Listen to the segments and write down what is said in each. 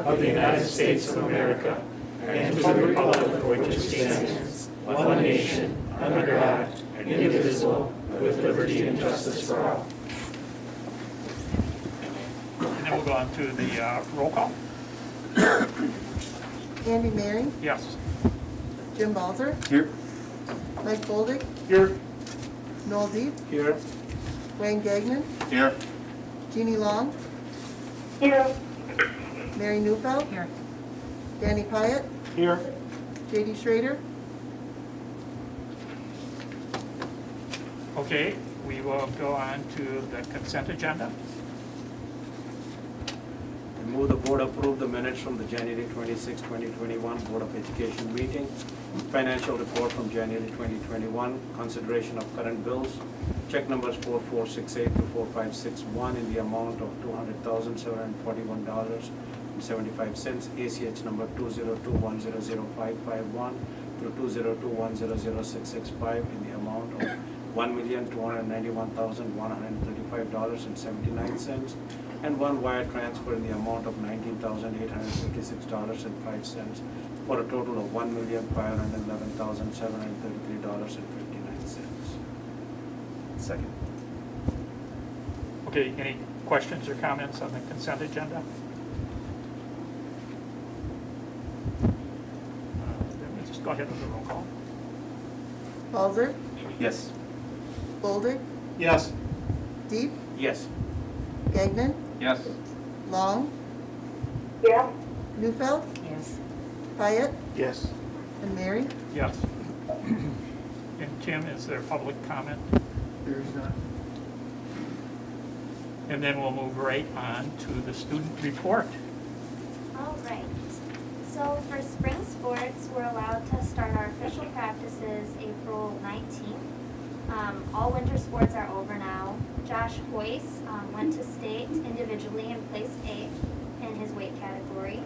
of the United States of America and to the republic for which it stands, one nation, under God, indivisible, with liberty and justice for all. And then we'll go on to the roll call. Andy Mary, Yes. Jim Balzer, Here. Mike Boldig, Here. Noel Deep, Here. Wayne Gagnon, Here. Jeannie Long, Here. Mary Neufeld, Here. Danny Pyatt, Here. JD Schrader. Okay, we will go on to the consent agenda. I move the board approve the minutes from the January 26, 2021 Board of Education meeting, financial report from January 2021, consideration of current bills, check numbers 4468 to 4561 in the amount of $200,741.75, ACH number 202100551 through 202100665 in the amount of $1,291,135.79, and one wire transfer in the amount of $19,856.05 for a total of $1,511,733.59. Second. Okay, any questions or comments on the consent agenda? Then we just go ahead with the roll call. Balzer, Yes. Boldig, Yes. Deep, Yes. Gagnon, Yes. Long, Yeah. Neufeld, Yes. Pyatt, Yes. and Mary. Yes. And Tim, is there public comment? There is none. And then we'll move right on to the student report. All right. So for spring sports, we're allowed to start our official practices April 19th. All winter sports are over now. Josh Hoyce went to state individually and placed 8th in his weight category.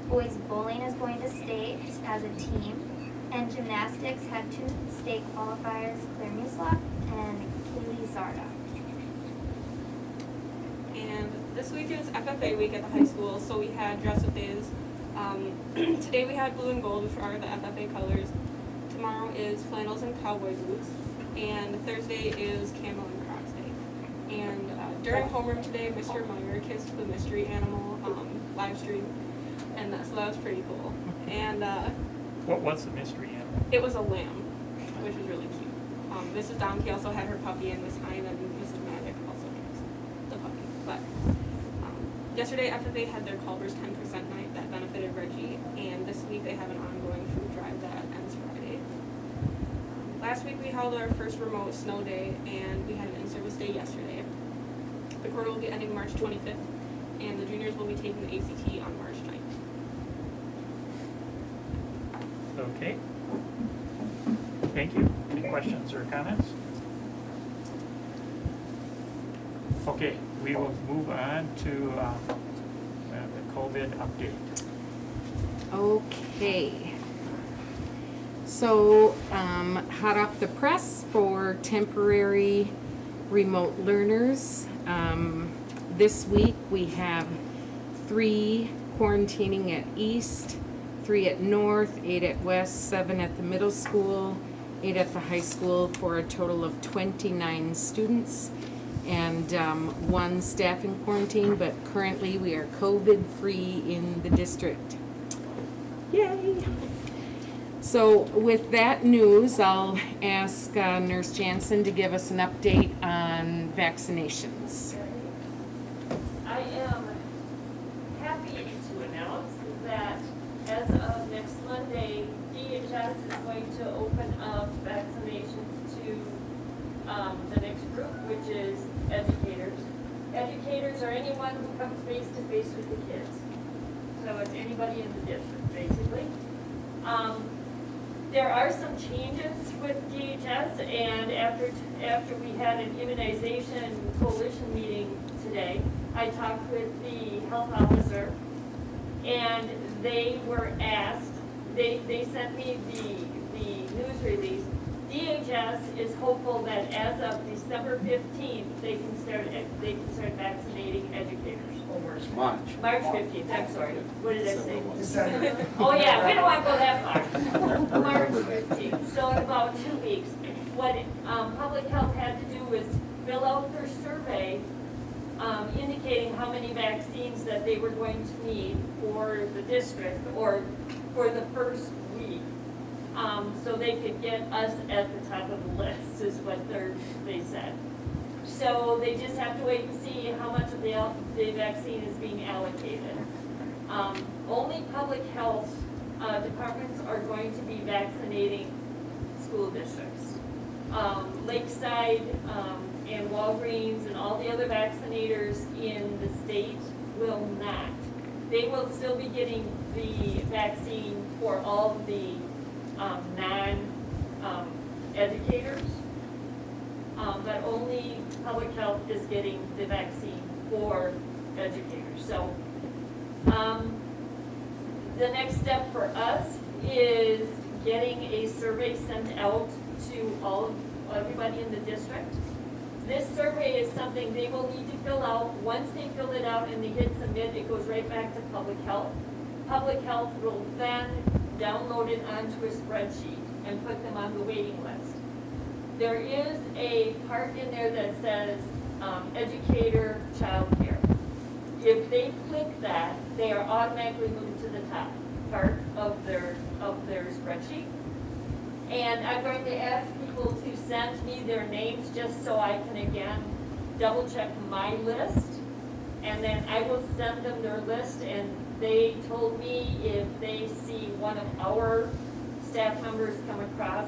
Boys bowling is going to state as a team. And gymnastics had 2 state qualifiers, Claire Muslak and Kaylee Zarda. And this week is FFA week at the high school, so we had dress-up days. Today we had blue and gold, which are the FFA colors. Tomorrow is flannels and cowboy boots. And Thursday is camo and Crocs day. And during homeroom today, Mr. Meyer kissed the mystery animal live stream, and so that was pretty cool. And What was the mystery animal? it was a lamb, which was really cute. Mrs. Domke also had her puppy, and Miss Hine and Mrs. Maddock also kissed the puppy. But yesterday, FFA had their Culver's 10% night that benefited Reggie, and this week they have an ongoing food drive that ends Friday. Last week we held our first remote snow day, and we had an in-service day yesterday. The quarter will be ending March 25th, and the juniors will be taking the ACT on March 9th. Okay. Thank you. Any questions or comments? Okay, we will move on to the COVID update. Okay. So, hot off the press for temporary remote learners. This week we have 3 quarantining at East, 3 at North, 8 at West, 7 at the middle school, 8 at the high school, for a total of 29 students, and 1 staff in quarantine, but currently we are COVID-free in the district. Yay! So with that news, I'll ask Nurse Jansen to give us an update on vaccinations. I am happy to announce that as of next Monday, DHS is going to open up vaccinations to the next group, which is educators. Educators are anyone who comes face to face with the kids. So it's anybody in the district, basically. There are some changes with DHS, and after we had an immunization coalition meeting today, I talked with the health officer, and they were asked, they sent me the news release, DHS is hopeful that as of December 15th, they can start vaccinating educators. March. March 15th, I'm sorry, what did I say? Oh, yeah, we don't want to go that far. March 15th, so in about 2 weeks. What public health had to do was fill out their survey indicating how many vaccines that they were going to need for the district or for the first week. So they could get us at the top of the list is what they said. So they just have to wait and see how much of the vaccine is being allocated. Only public health departments are going to be vaccinating school districts. Lakeside and Walgreens and all the other vaccinators in the state will not. They will still be getting the vaccine for all the non-educators, but only public health is getting the vaccine for educators. So the next step for us is getting a survey sent out to everybody in the district. This survey is something they will need to fill out. Once they fill it out and they hit submit, it goes right back to public health. Public health will then download it onto a spreadsheet and put them on the waiting list. There is a part in there that says educator, child care. If they click that, they are automatically moved to the top part of their spreadsheet. And I'm going to ask people to send me their names just so I can again double check my list. And then I will send them their list, and they told me if they see one of our staff members come across,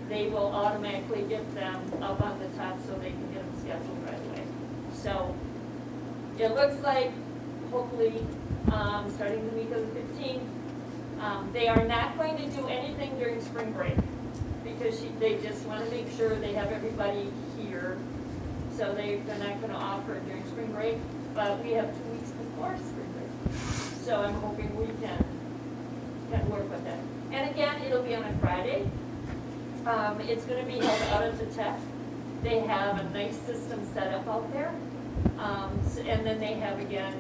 they will automatically get them up on the top so they can get them scheduled right away. So it looks like hopefully starting the week of the 15th, they are not going to do anything during spring break because they just want to make sure they have everybody here. So they're not going to offer it during spring break, but we have 2 weeks before spring break. So I'm hoping we can work with that. And again, it'll be on a Friday. It's going to be held out at the Tech. They have a nice system set up out there. And then they have, again,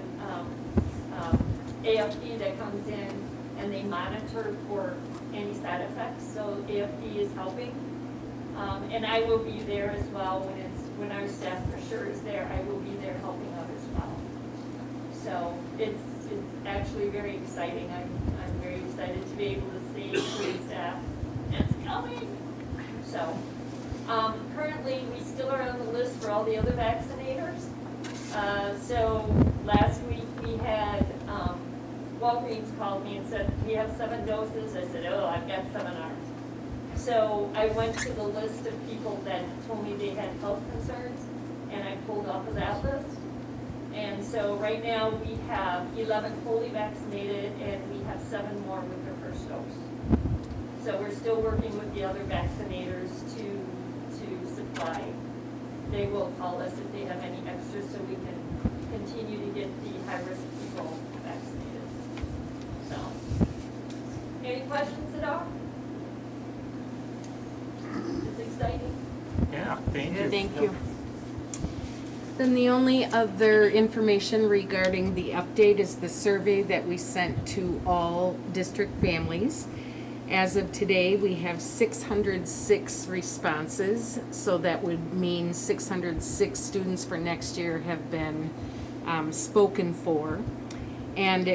AFP that comes in and they monitor for any side effects. So AFP is helping. And I will be there as well when our staff for sure is there. I will be there helping out as well. So it's actually very exciting. I'm very excited to be able to see the staff. It's coming. So currently we still are on the list for all the other vaccinators. So last week we had Walgreens called me and said, we have 7 doses. I said, oh, I've got 7 arms. So I went to the list of people that told me they had health concerns, and I pulled off of that list. And so right now we have 11 fully vaccinated, and we have 7 more with their first dose. So we're still working with the other vaccinators to supply. They will call us if they have any extras so we can continue to get the high-risk people vaccinated. So, any questions at all? It's exciting. Yeah, thank you. Thank you. Then the only other information regarding the update is the survey that we sent to all district families. As of today, we have 606 responses, so that would mean 606 students for next year have been spoken for. And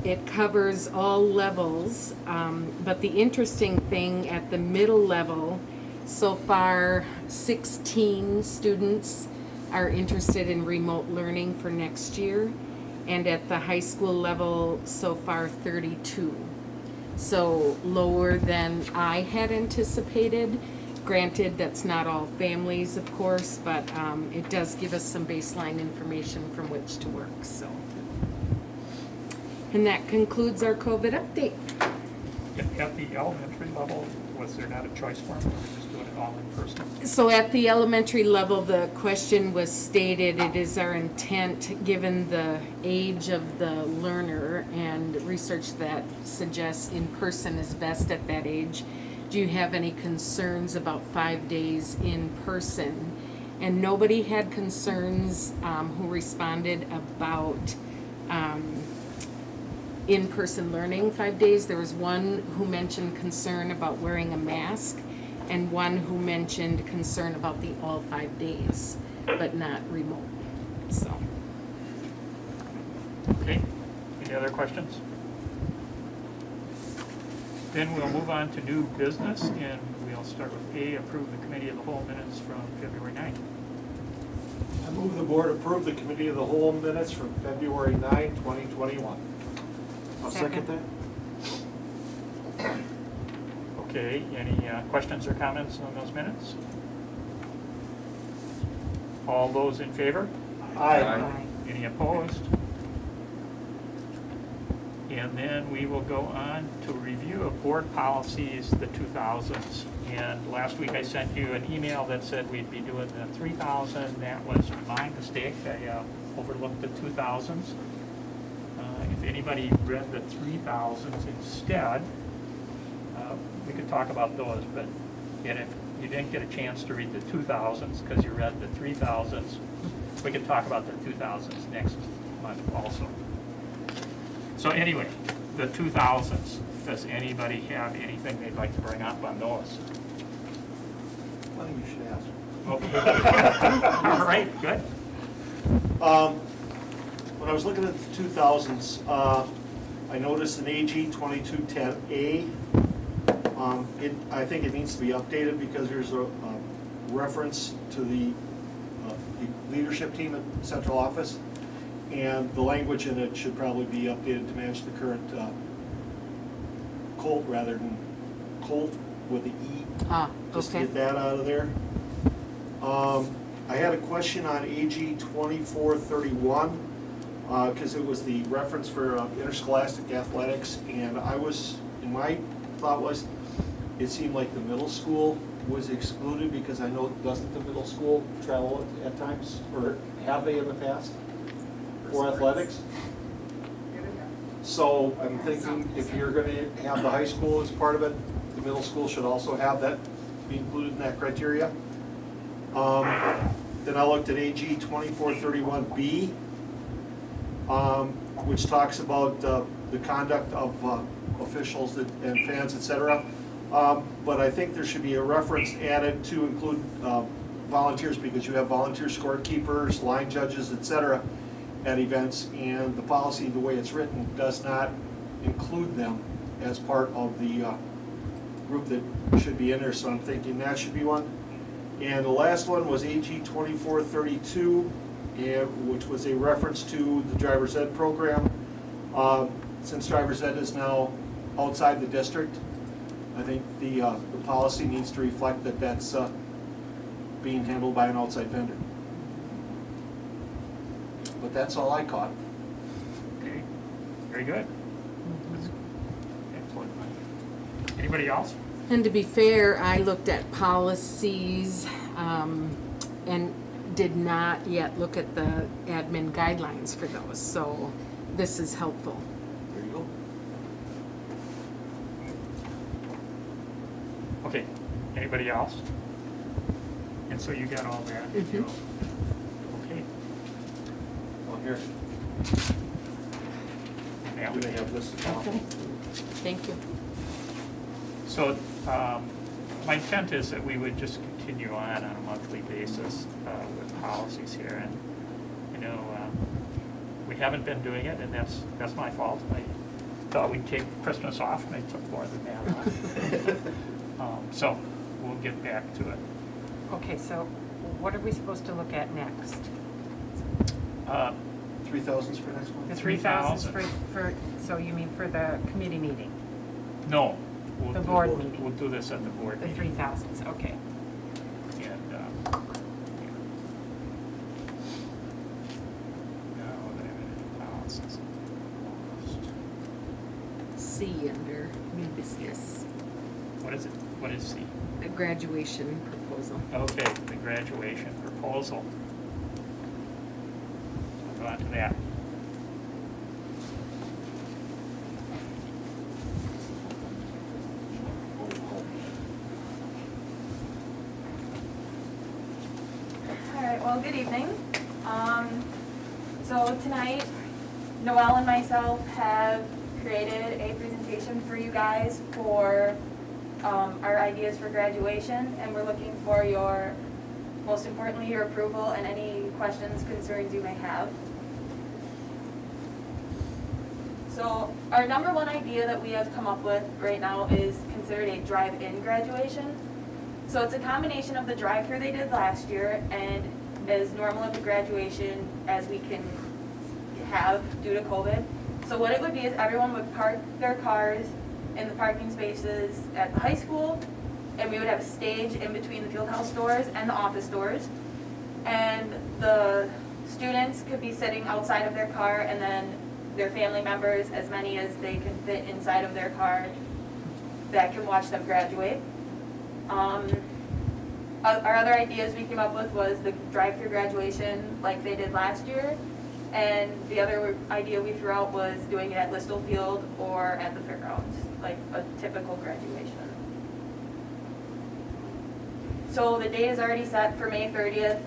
it covers all levels, but the interesting thing at the middle level, so far 16 students are interested in remote learning for next year, and at the high school level, so far 32. So lower than I had anticipated. Granted, that's not all families, of course, but it does give us some baseline information from which to work, so. And that concludes our COVID update. At the elementary level, was there not a choice form, or were we just doing it all in person? So at the elementary level, the question was stated, it is our intent, given the age of the learner and research that suggests in person is best at that age, do you have any concerns about 5 days in person? And nobody had concerns who responded about in-person learning 5 days. There was one who mentioned concern about wearing a mask, and one who mentioned concern about the all 5 days, but not remote, so. Okay, any other questions? Then we'll move on to new business, and we'll start with A, approve the committee of the whole minutes from February 9th. I move the board approve the committee of the whole minutes from February 9, 2021. I'll second that. Okay, any questions or comments on those minutes? All those in favor? Aye. Any opposed? And then we will go on to review of board policies, the 2000s. And last week I sent you an email that said we'd be doing the 3000. That was my mistake. I overlooked the 2000s. If anybody read the 3000s instead, we could talk about those. But and if you didn't get a chance to read the 2000s because you read the 3000s, we could talk about the 2000s next month also. So anyway, the 2000s, does anybody have anything they'd like to bring up on those? Funny you should ask. Okay. All right, good. When I was looking at the 2000s, I noticed an AG 2210A. I think it needs to be updated because there's a reference to the leadership team at central office, and the language in it should probably be updated to match the current Colt rather than Colt with the E. Just to Okay. get that out of there. I had a question on AG 2431 because it was the reference for interscholastic athletics, and my thought was, it seemed like the middle school was excluded because I know, doesn't the middle school travel at times, or have they in the past for athletics? So I'm thinking if you're going to have the high school as part of it, the middle school should also have that, be included in that criteria. Then I looked at AG 2431B, which talks about the conduct of officials and fans, etc. But I think there should be a reference added to include volunteers, because you have volunteer scorekeepers, line judges, etc. at events, and the policy, the way it's written, does not include them as part of the group that should be in there, so I'm thinking that should be one. And the last one was AG 2432, which was a reference to the driver's ed program. Since driver's ed is now outside the district, I think the policy needs to reflect that that's being handled by an outside vendor. But that's all I caught. Okay, very good. Excellent. Anybody else? And to be fair, I looked at policies and did not yet look at the admin guidelines for those, so this is helpful. There you go. Okay, anybody else? And so you got all that? Did you? Okay. Well, here, Now, do they have this? Okay, thank you. so my intent is that we would just continue on a monthly basis with policies here, and we haven't been doing it, and that's my fault. I thought we'd take Christmas off, and I took more than that off. So we'll get back to it. Okay, so what are we supposed to look at next? 3,000s for next month? The 3,000. 3,000s for, so you mean for the committee meeting? No. The board meeting. We'll do this at the board The meeting. 3,000s, okay. And, now that I'm in analysis, C under new business, what is it? What is C? a graduation proposal. Okay, the graduation proposal. Go on to that. Well, good evening. So tonight, Noelle and myself have created a presentation for you guys for our ideas for graduation, and we're looking for your, most importantly, your approval and any questions, concerns you may have. So our number one idea that we have come up with right now is considered a drive-in graduation. So it's a combination of the drive-through they did last year and as normal of a graduation as we can have due to COVID. So what it would be is everyone would park their cars in the parking spaces at the high school, and we would have a stage in between the field house doors and the office doors. And the students could be sitting outside of their car, and then their family members, as many as they can fit inside of their car, that can watch them graduate. Our other ideas we came up with was the drive-through graduation like they did last year. And the other idea we threw out was doing it at Listle Field or at the Fairgrounds, like a typical graduation. So the date is already set for May 30th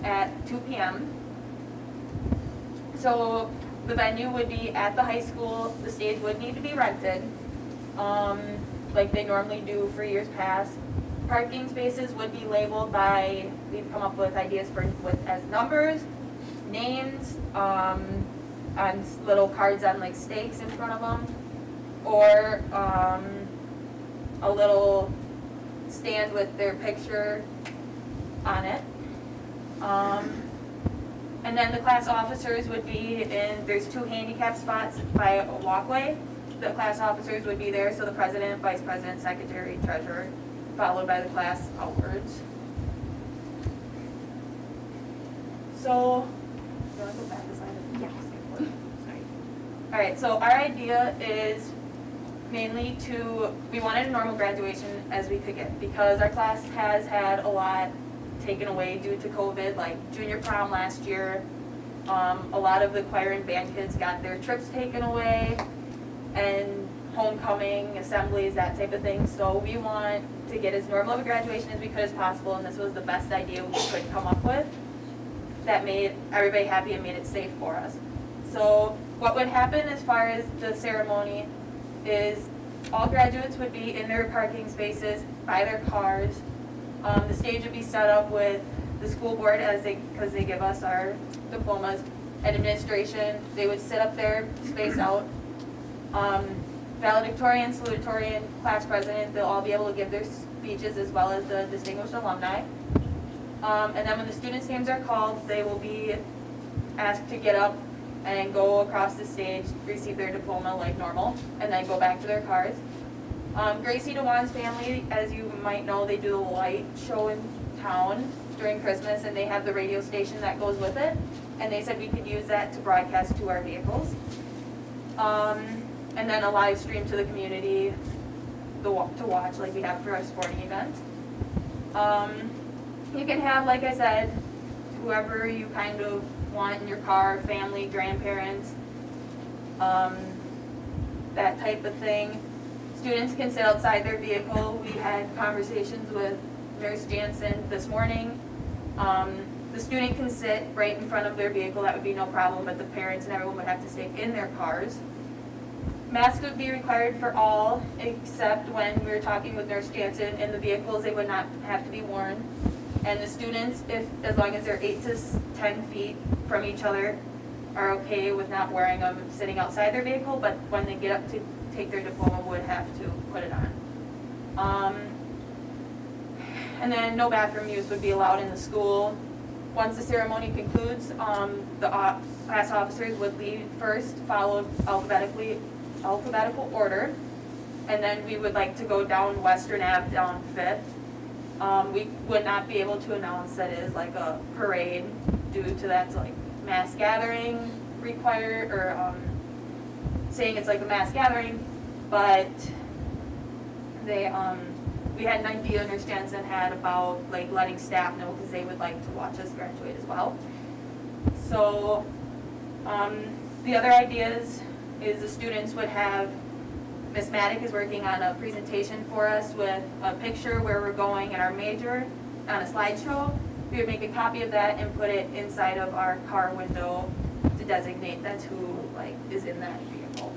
at 2 p.m. So the venue would be at the high school. The stage would need to be rented, like they normally do for years past. Parking spaces would be labeled by, we've come up with ideas for as numbers, names, on little cards on like stakes in front of them, or a little stand with their picture on it. And then the class officers would be in, there's 2 handicap spots by a walkway. The class officers would be there, so the president, vice president, secretary, treasurer, followed by the class outwards. So, do you want to go back this slide? Yeah. Sorry. All right, so our idea is mainly we wanted a normal graduation as we could get, because our class has had a lot taken away due to COVID, like junior prom last year. A lot of the choir and band kids got their trips taken away, and homecoming, assemblies, that type of thing. So we want to get as normal of a graduation as we could as possible, and this was the best idea we could come up with that made everybody happy and made it safe for us. So what would happen as far as the ceremony is all graduates would be in their parking spaces by their cars. The stage would be set up with the school board because they give us our diplomas, and administration. They would sit up there, spaced out. Valedictorian, salutatorian, class president, they'll all be able to give their speeches as well as the distinguished alumni. And then when the students' names are called, they will be asked to get up and go across the stage, receive their diploma like normal, and then go back to their cars. Gracie DeWan's family, as you might know, they do the light show in town during Christmas, and they have the radio station that goes with it, and they said we could use that to broadcast to our vehicles. And then a live stream to the community to watch like we have for our sporting events. You can have, like I said, whoever you kind of want in your car, family, grandparents, that type of thing. Students can sit outside their vehicle. We had conversations with Nurse Jansen this morning. The student can sit right in front of their vehicle, that would be no problem, but the parents and everyone would have to stay in their cars. Masks would be required for all, except when we were talking with Nurse Jansen, in the vehicles, they would not have to be worn. And the students, as long as they're 8 to 10 feet from each other, are okay with not wearing them sitting outside their vehicle, but when they get up to take their diploma, would have to put it on. And then no bathroom use would be allowed in the school. Once the ceremony concludes, the class officers would leave first, followed alphabetical order, and then we would like to go down Western Ave, down 5th. We would not be able to announce that it is like a parade due to that's like mass gathering required, or saying it's like a mass gathering, but they, we had an idea, Nurse Jansen had, about like letting staff know because they would like to watch us graduate as well. So the other ideas is the students would have, Miss Maddock is working on a presentation for us with a picture where we're going in our major on a slideshow, we would make a copy of that and put it inside of our car window to designate that's who like is in that vehicle.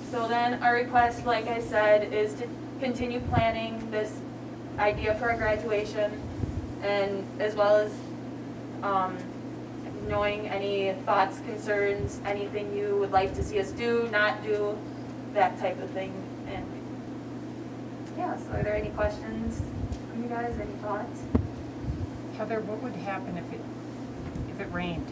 So then our request, like I said, is to continue planning this idea for our graduation, and as well as knowing any thoughts, concerns, anything you would like to see us do, not do, that type of thing. And yeah, so are there any questions from you guys, any thoughts? Heather, what would happen if it rained?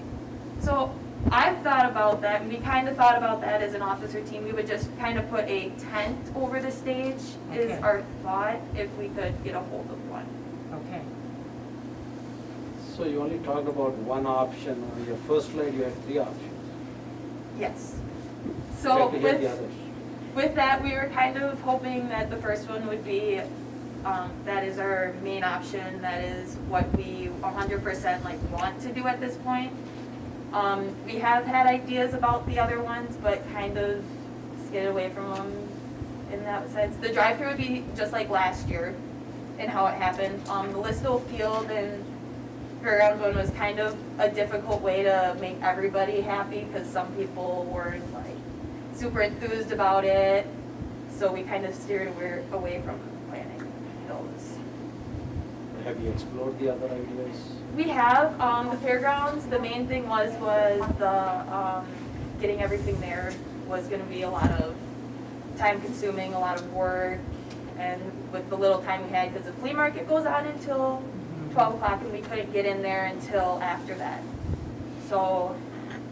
So I've thought about that, and we kind of thought about that as an officer team. We would just kind of put a tent over the stage is Okay. our thought, if we could get a hold of one. Okay. So you only talked about one option. On your first slide, you had 3 options. Yes. I'd So like to hear the with, others. with that, we were kind of hoping that the first one would be, that is our main option, that is what we 100% like want to do at this point. We have had ideas about the other ones, but kind of skidded away from them in that sense. The drive-through would be just like last year and how it happened. The Listle Field and Fairgrounds one was kind of a difficult way to make everybody happy because some people weren't like super enthused about it. So we kind of steered away from planning those. Have you explored the other ideas? We have, the Fairgrounds, the main thing was the, getting everything there was gonna be a lot of time consuming, a lot of work, and with the little time we had, because the flea market goes on until 12 o'clock and we couldn't get in there until after that. So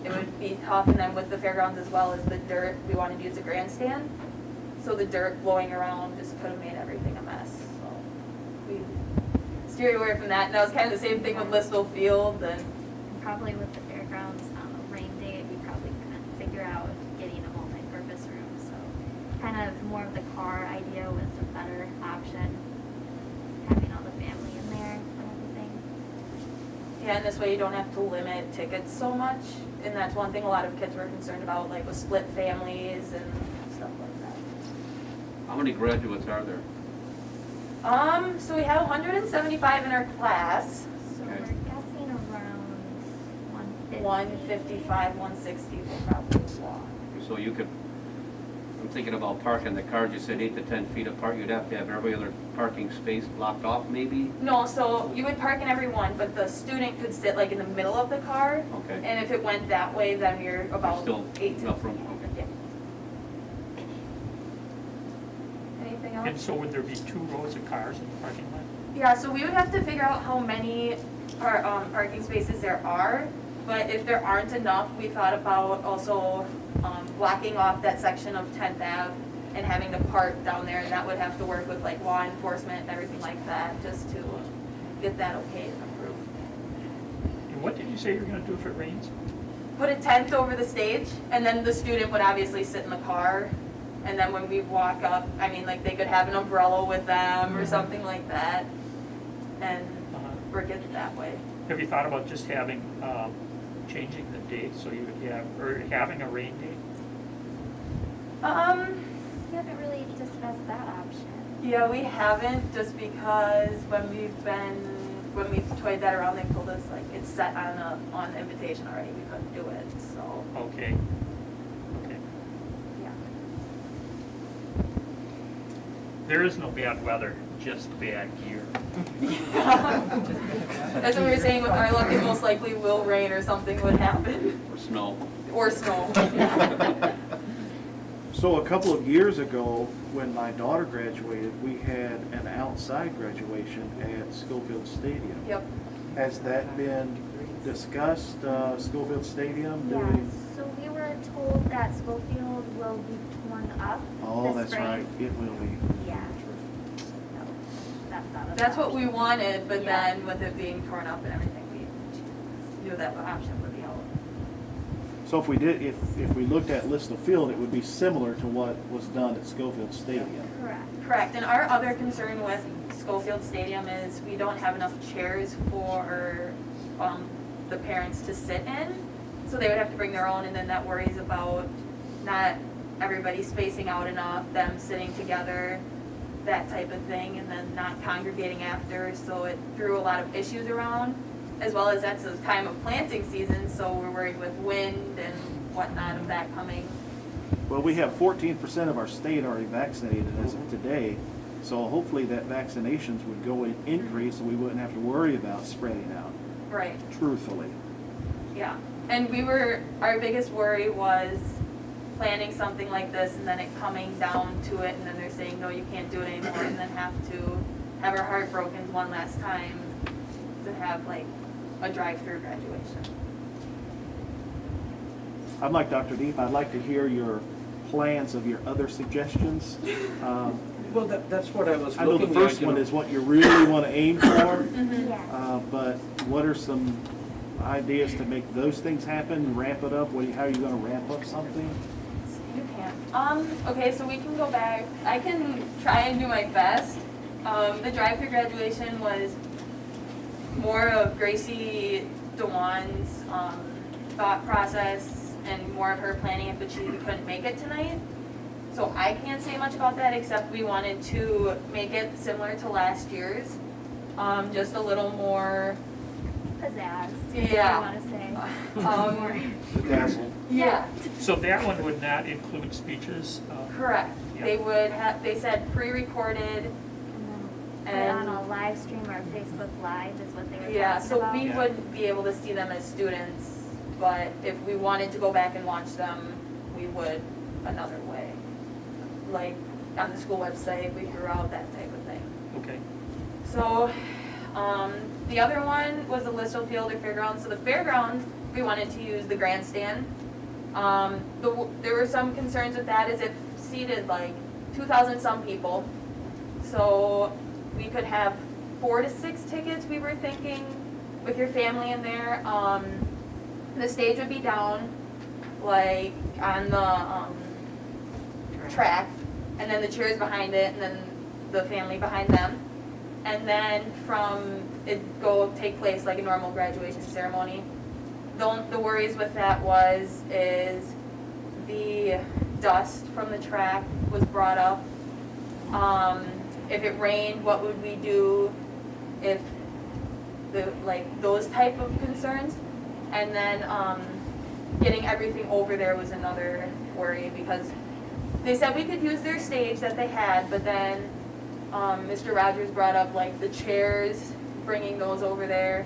it would be tough, and then with the Fairgrounds as well as the dirt, we wanted to use a grandstand. So the dirt blowing around just could have made everything a mess, so we steered away from that. And that was kind of the same thing with Listle Field, and Probably with the fairgrounds on a rain day, we probably couldn't figure out getting a multi-purpose room, so kind of more of the car idea was a better option, having all the family in there and everything. yeah, and this way you don't have to limit tickets so much. And that's one thing a lot of kids were concerned about, like with split families and stuff like that. How many graduates are there? So we have 175 in our class, So we're Okay. guessing around 150. 155, 160 will probably walk. So you could, I'm thinking about parking the cars, you said 8 to 10 feet apart, you'd have to have every other parking space blocked off maybe? No, so you would park in every one, but the student could sit like in the middle of the car. Okay. And if it went that way, then you're about Still 8 to. enough room, okay. Yeah. Anything And else? so would there be 2 rows of cars in the parking lot? Yeah, so we would have to figure out how many parking spaces there are. But if there aren't enough, we thought about also blocking off that section of 10th Ave and having to park down there, and that would have to work with like law enforcement and everything like that, just to get that okay and approved. And what did you say you're gonna do if it rains? Put a tent over the stage, and then the student would obviously sit in the car. And then when we walk up, I mean, like they could have an umbrella with them or something like that, and work it that way. Have you thought about just having, changing the date so you would have, or having a rain date? We haven't really discussed that option. Yeah, we haven't, just because when we've toyed that around, they told us like it's set on the invitation already, we couldn't do it, so, Okay. Okay. yeah. There is no bad weather, just bad gear. That's what we were saying, with our luck, it most likely will rain or something would happen, Or snow? or snow. So a couple of years ago, when my daughter graduated, we had an outside graduation at Schofield Stadium. Yep. Has that been discussed, Schofield Stadium Yeah, doing? so we were told that Schofield will be torn up Oh, this that's spring. right, it will be. Yeah. No, that's not an That's what we option. wanted, but Yeah. then with it being torn up and everything, we knew that option would be out. So if we did, if we looked at Listle Field, it would be similar to what was done at Schofield Stadium. Correct. Correct, and our other concern with Schofield Stadium is we don't have enough chairs for the parents to sit in. So they would have to bring their own, and then that worries about not everybody spacing out enough, them sitting together. that type of thing, and then not congregating after, so it threw a lot of issues around, as well as that's the time of planting season, so we're worried with wind and whatnot of that coming. Well, we have 14% of our state already vaccinated as of today, so hopefully that vaccinations would go in increase and we wouldn't have to worry about spreading out, Right, truthfully. yeah. And our biggest worry was planning something like this and then it coming down to it, and then they're saying, no, you can't do it anymore, and then have our heart broken one last time to have like a drive-through graduation. I'm like Dr. Deep, I'd like to hear your plans of your other suggestions. Well, that's what I was I know looking the at. first one is what you really want to aim for, Yeah. but what are some ideas to make those things happen, ramp it up? How are you going to ramp up something? You can. Okay, so we can go back. I can try and do my best. The drive-through graduation was more of Gracie DeWan's thought process and more of her planning, but she couldn't make it tonight. So I can't say much about that, except we wanted to make it similar to last year's. Just a little more, Pizzazz, Yeah. I want to say. Bedazzle. yeah, So that one would not include speeches? correct. Yeah. They would have, they said pre-recorded. And then put it on a live stream or Facebook Live is what they were Yeah, talking so about. we Yeah. wouldn't be able to see them as students, but if we wanted to go back and watch them, we would another way. Like on the school website, we threw out that type of thing. Okay. So, the other one was the Listle Field or Fairgrounds. So the Fairgrounds, we wanted to use the grandstand. There were some concerns with that, as it seated like 2,000 some people. So we could have 4 to 6 tickets, we were thinking, with your family in there. The stage would be down, like on the track, and then the chairs behind it, and then the family behind them. And then it'd take place like a normal graduation ceremony. The worries with that is the dust from the track was brought up. If it rained, what would we do if those type of concerns? And then getting everything over there was another worry, because they said we could use their stage that they had, but then Mr. Rogers brought up like the chairs, bringing those over there,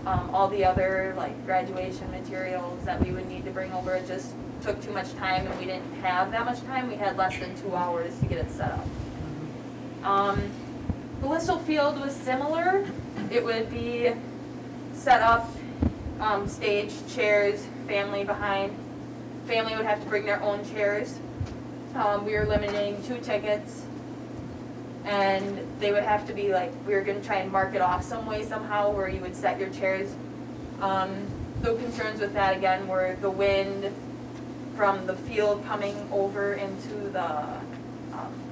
all the other like graduation materials that we would need to bring over. It just took too much time, and we didn't have that much time. We had less than 2 hours to get it set up. The Listle Field was similar. It would be set up, stage, chairs, family behind. Family would have to bring their own chairs. We were limiting 2 tickets, and they would have to be like, we were gonna try and mark it off some way somehow where you would set your chairs. The concerns with that again were the wind from the field coming over into the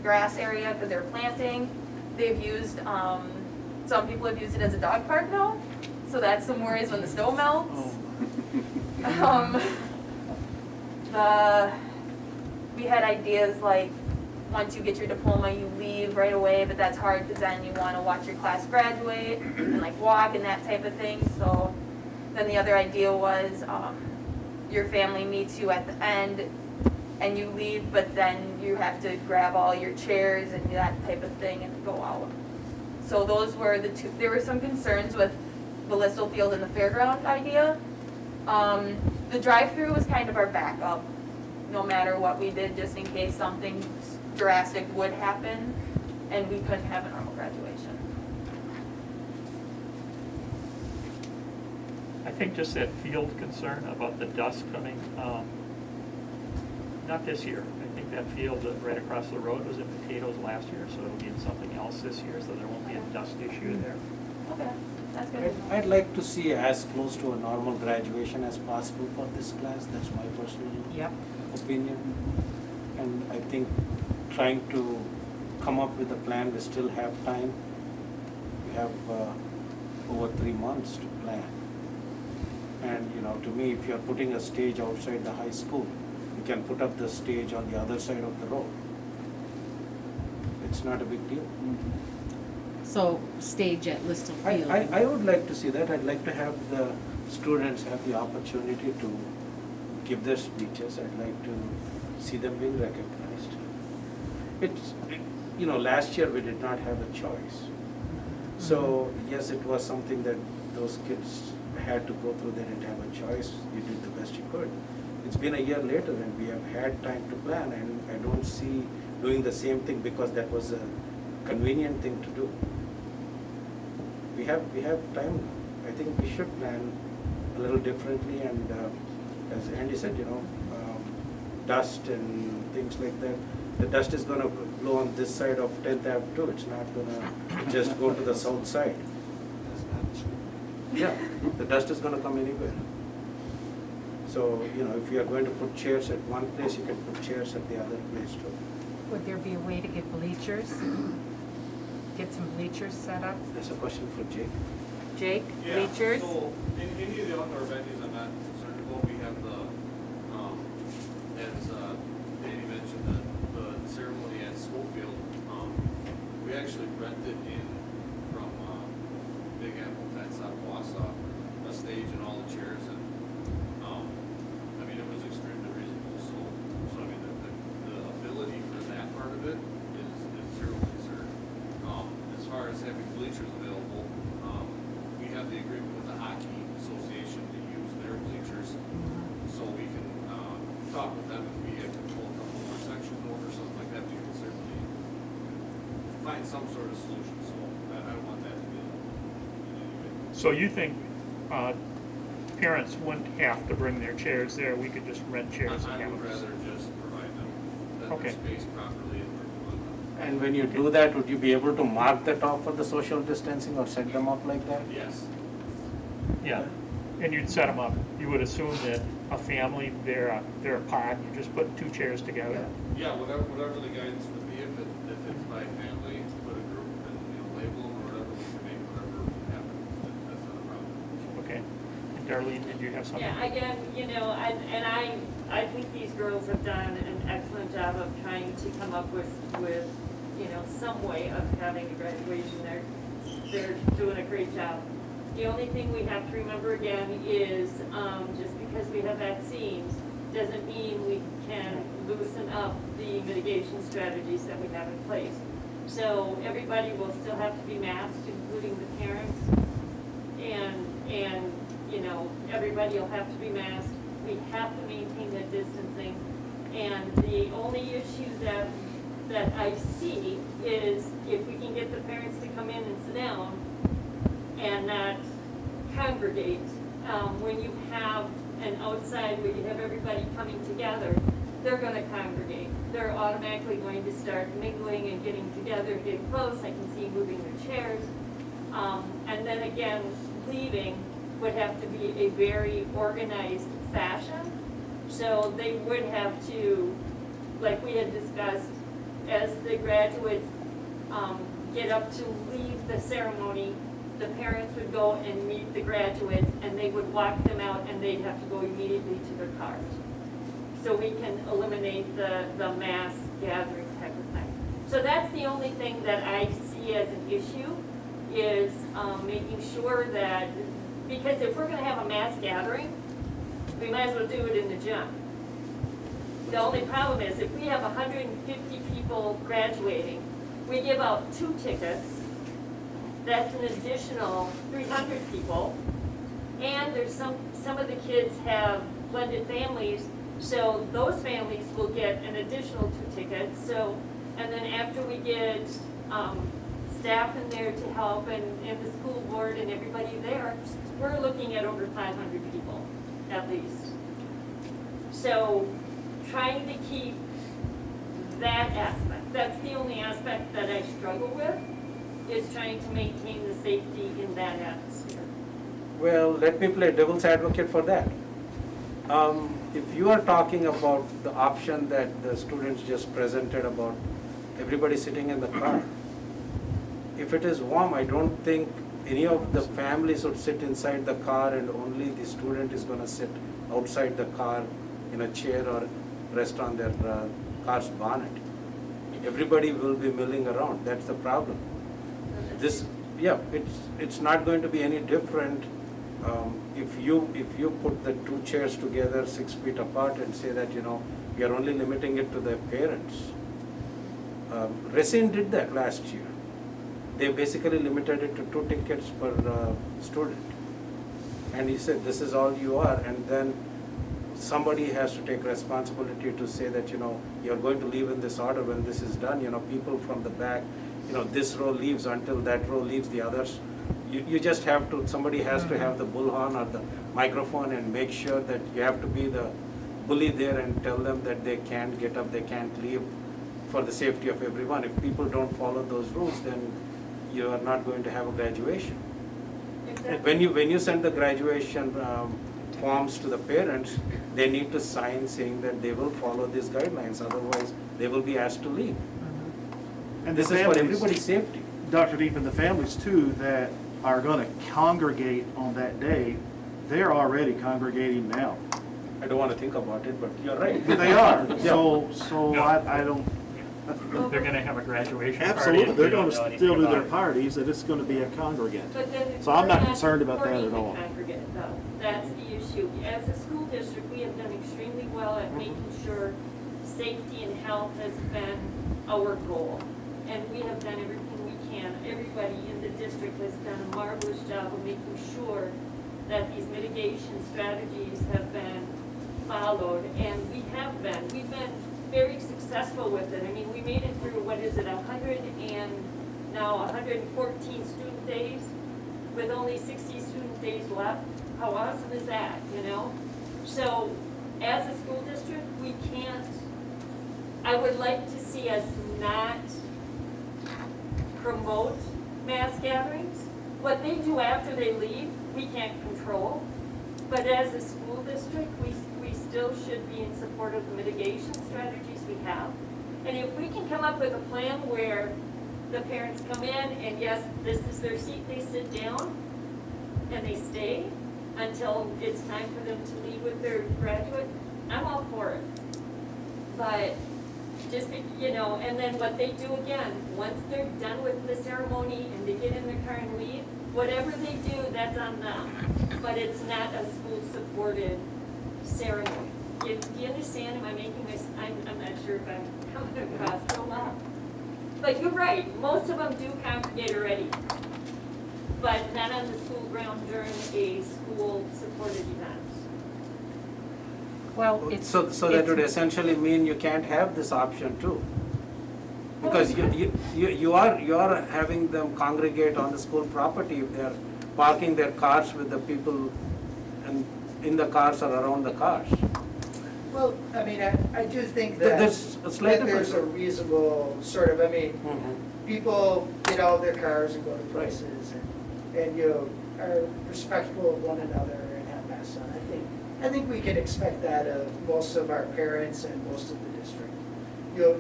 grass area, because they're planting. They've used, some people have used it as a dog park now, so that's some worries when the snow melts. We had ideas like, once you get your diploma, you leave right away, but that's hard because then you want to watch your class graduate and like walk and that type of thing. So then the other idea was your family meets you at the end and you leave, but then you have to grab all your chairs and that type of thing and go out. So those were the two. There were some concerns with the Listle Field and the fairground idea. The drive-through was kind of our backup, no matter what we did, just in case something drastic would happen and we couldn't have a normal graduation. I think just that field concern about the dust coming, not this year. I think that field right across the road was in potatoes last year, so it'll be in something else this year, so there won't be a dust issue there. Okay, that's good. I'd like to see as close to a normal graduation as possible for this class. That's my personal opinion. And I think trying to come up with a plan, we still have time. We have over 3 months to plan. And to me, if you're putting a stage outside the high school, you can put up the stage on the other side of the road. it's not a big deal. So stage at Listle Field. I would like to see that. I'd like to have the students have the opportunity to give their speeches. I'd like to see them being recognized. Last year we did not have a choice. So yes, it was something that those kids had to go through. They didn't have a choice. You did the best you could. It's been a year later and we have had time to plan, and I don't see doing the same thing because that was a convenient thing to do. We have time now. I think we should plan a little differently, and as Andy said, dust and things like that. The dust is going to blow on this side of 10th Ave too. It's not going to just go to the south side. Yeah, the dust is going to come anywhere. So, if you are going to put chairs at one place, you can put chairs at the other place too. Would there be a way to get bleachers? Get some bleachers set up? That's a question for Jake. Jake, bleachers? So in any of the outdoor venues I'm not concerned about, we have the, as Danny mentioned, the ceremony at Schofield. We actually rented in from Big Apple Pets out of Wausau, a stage and all the chairs, and it was extremely reasonable. So the ability for that part of it is zero concern. As far as having bleachers available, we have the agreement with the Hockey Association to use their bleachers, so we can talk with them if we have to pull a couple more sections over or something like that. We can certainly find some sort of solution. So I don't want that to be in any way. So you think parents wouldn't have to bring their chairs there, we could just rent chairs and I have would them? rather just provide them that Okay. they're spaced properly and work with them. And when you do that, would you be able to mark that off for the social distancing or set them up like that? Yes. Yeah, and you'd set them up. You would assume that a family, they're a pod, you just put two chairs together. Yeah, whatever the guidance would be, if it's by family, put a group and, label them or whatever, we can make whatever happen. That's not a problem. Okay. And Darlene, did you have something? Yeah, again, I think these girls have done an excellent job of trying to come up with, some way of having a graduation. They're doing a great job. The only thing we have to remember again is, just because we have vaccines, doesn't mean we can loosen up the mitigation strategies that we have in place. So everybody will still have to be masked, including the parents, and everybody will have to be masked. We have to maintain that distancing, and the only issue that I see is if we can get the parents to come in and sit down and not congregate. When you have an outside where you have everybody coming together, they're going to congregate. They're automatically going to start mingling and getting together, getting close. I can see moving their chairs. And then again, leaving would have to be a very organized fashion. So they would have to, like we had discussed, as the graduates get up to leave the ceremony, the parents would go and meet the graduates, and they would walk them out, and they'd have to go immediately to their cars. So we can eliminate the mass gathering type of thing. So that's the only thing that I see as an issue, is making sure that, because if we're gonna have a mass gathering, we might as well do it in the gym. The only problem is, if we have 150 people graduating, we give out 2 tickets, that's an additional 300 people, and there's some of the kids have blended families, so those families will get an additional 2 tickets. So, and then after we get staff in there to help, and the school board and everybody there, we're looking at over 500 people at least. So trying to keep that aspect, that's the only aspect that I struggle with, is trying to maintain the safety in that atmosphere. Well, let me play devil's advocate for that. If you are talking about the option that the students just presented about everybody sitting in the car, if it is warm, I don't think any of the families would sit inside the car and only the student is going to sit outside the car in a chair or rest on their car's bonnet. everybody will be milling around, that's the problem. This, yeah, it's not going to be any different if you put the two chairs together 6 feet apart and say that, you're only limiting it to the parents. Racine did that last year. They basically limited it to 2 tickets per student. And he said, this is all you are, and then somebody has to take responsibility to say that, you're going to leave in this order when this is done, people from the back, this row leaves until that row leaves the others. You just have to, somebody has to have the bullhorn or the microphone and make sure that you have to be the bully there and tell them that they can't get up, they can't leave for the safety of everyone. If people don't follow those rules, then you are not going to have a graduation. Exactly. When you send the graduation forms to the parents, they need to sign saying that they will follow these guidelines, otherwise they will be asked to leave. And This the is for families, everybody's safety. Dr. Deep, and the families too that are gonna congregate on that day, they're already congregating now. I don't want to think about it, but you're right. They are, so I don't, They're gonna have a graduation party. absolutely, and they're we don't gonna know anything still do about their it. parties, and it's gonna be a congregate. But then So I'm not we're concerned about that at supporting the all. congregate, though. That's the issue. As a school district, we have done extremely well at making sure safety and health has been our goal. And we have done everything we can. Everybody in the district has done a marvelous job of making sure that these mitigation strategies have been followed. And we have been. We've been very successful with it. I mean, we made it through, 114 student days with only 60 student days left. How awesome is that, So, as a school district, we can't, I would like to see us not promote mass gatherings. What they do after they leave, we can't control. But as a school district, we still should be in support of the mitigation strategies we have. And if we can come up with a plan where the parents come in and yes, this is their seat, they sit down and they stay until it's time for them to leave with their graduate, I'm all for it. But just, and then what they do again, once they're done with the ceremony and they get in their car and leave, whatever they do, that's on them. But it's not a school-supported ceremony. Do you understand? Am I making this, I'm not sure if I'm coming across so well. But you're right, most of them do congregate already, but not on the school ground during a school-supported event. Well, it's. So that would essentially mean you can't have this option too. Because you are having them congregate on the school property if they're parking their cars with the people and in the cars or around the cars. Well, I mean, I do think that There's a slight that there's a reasonable sort of, people get out of their cars and go to places and you are respectful of one another and have masks on. I think we can expect that of most of our parents and most of the district,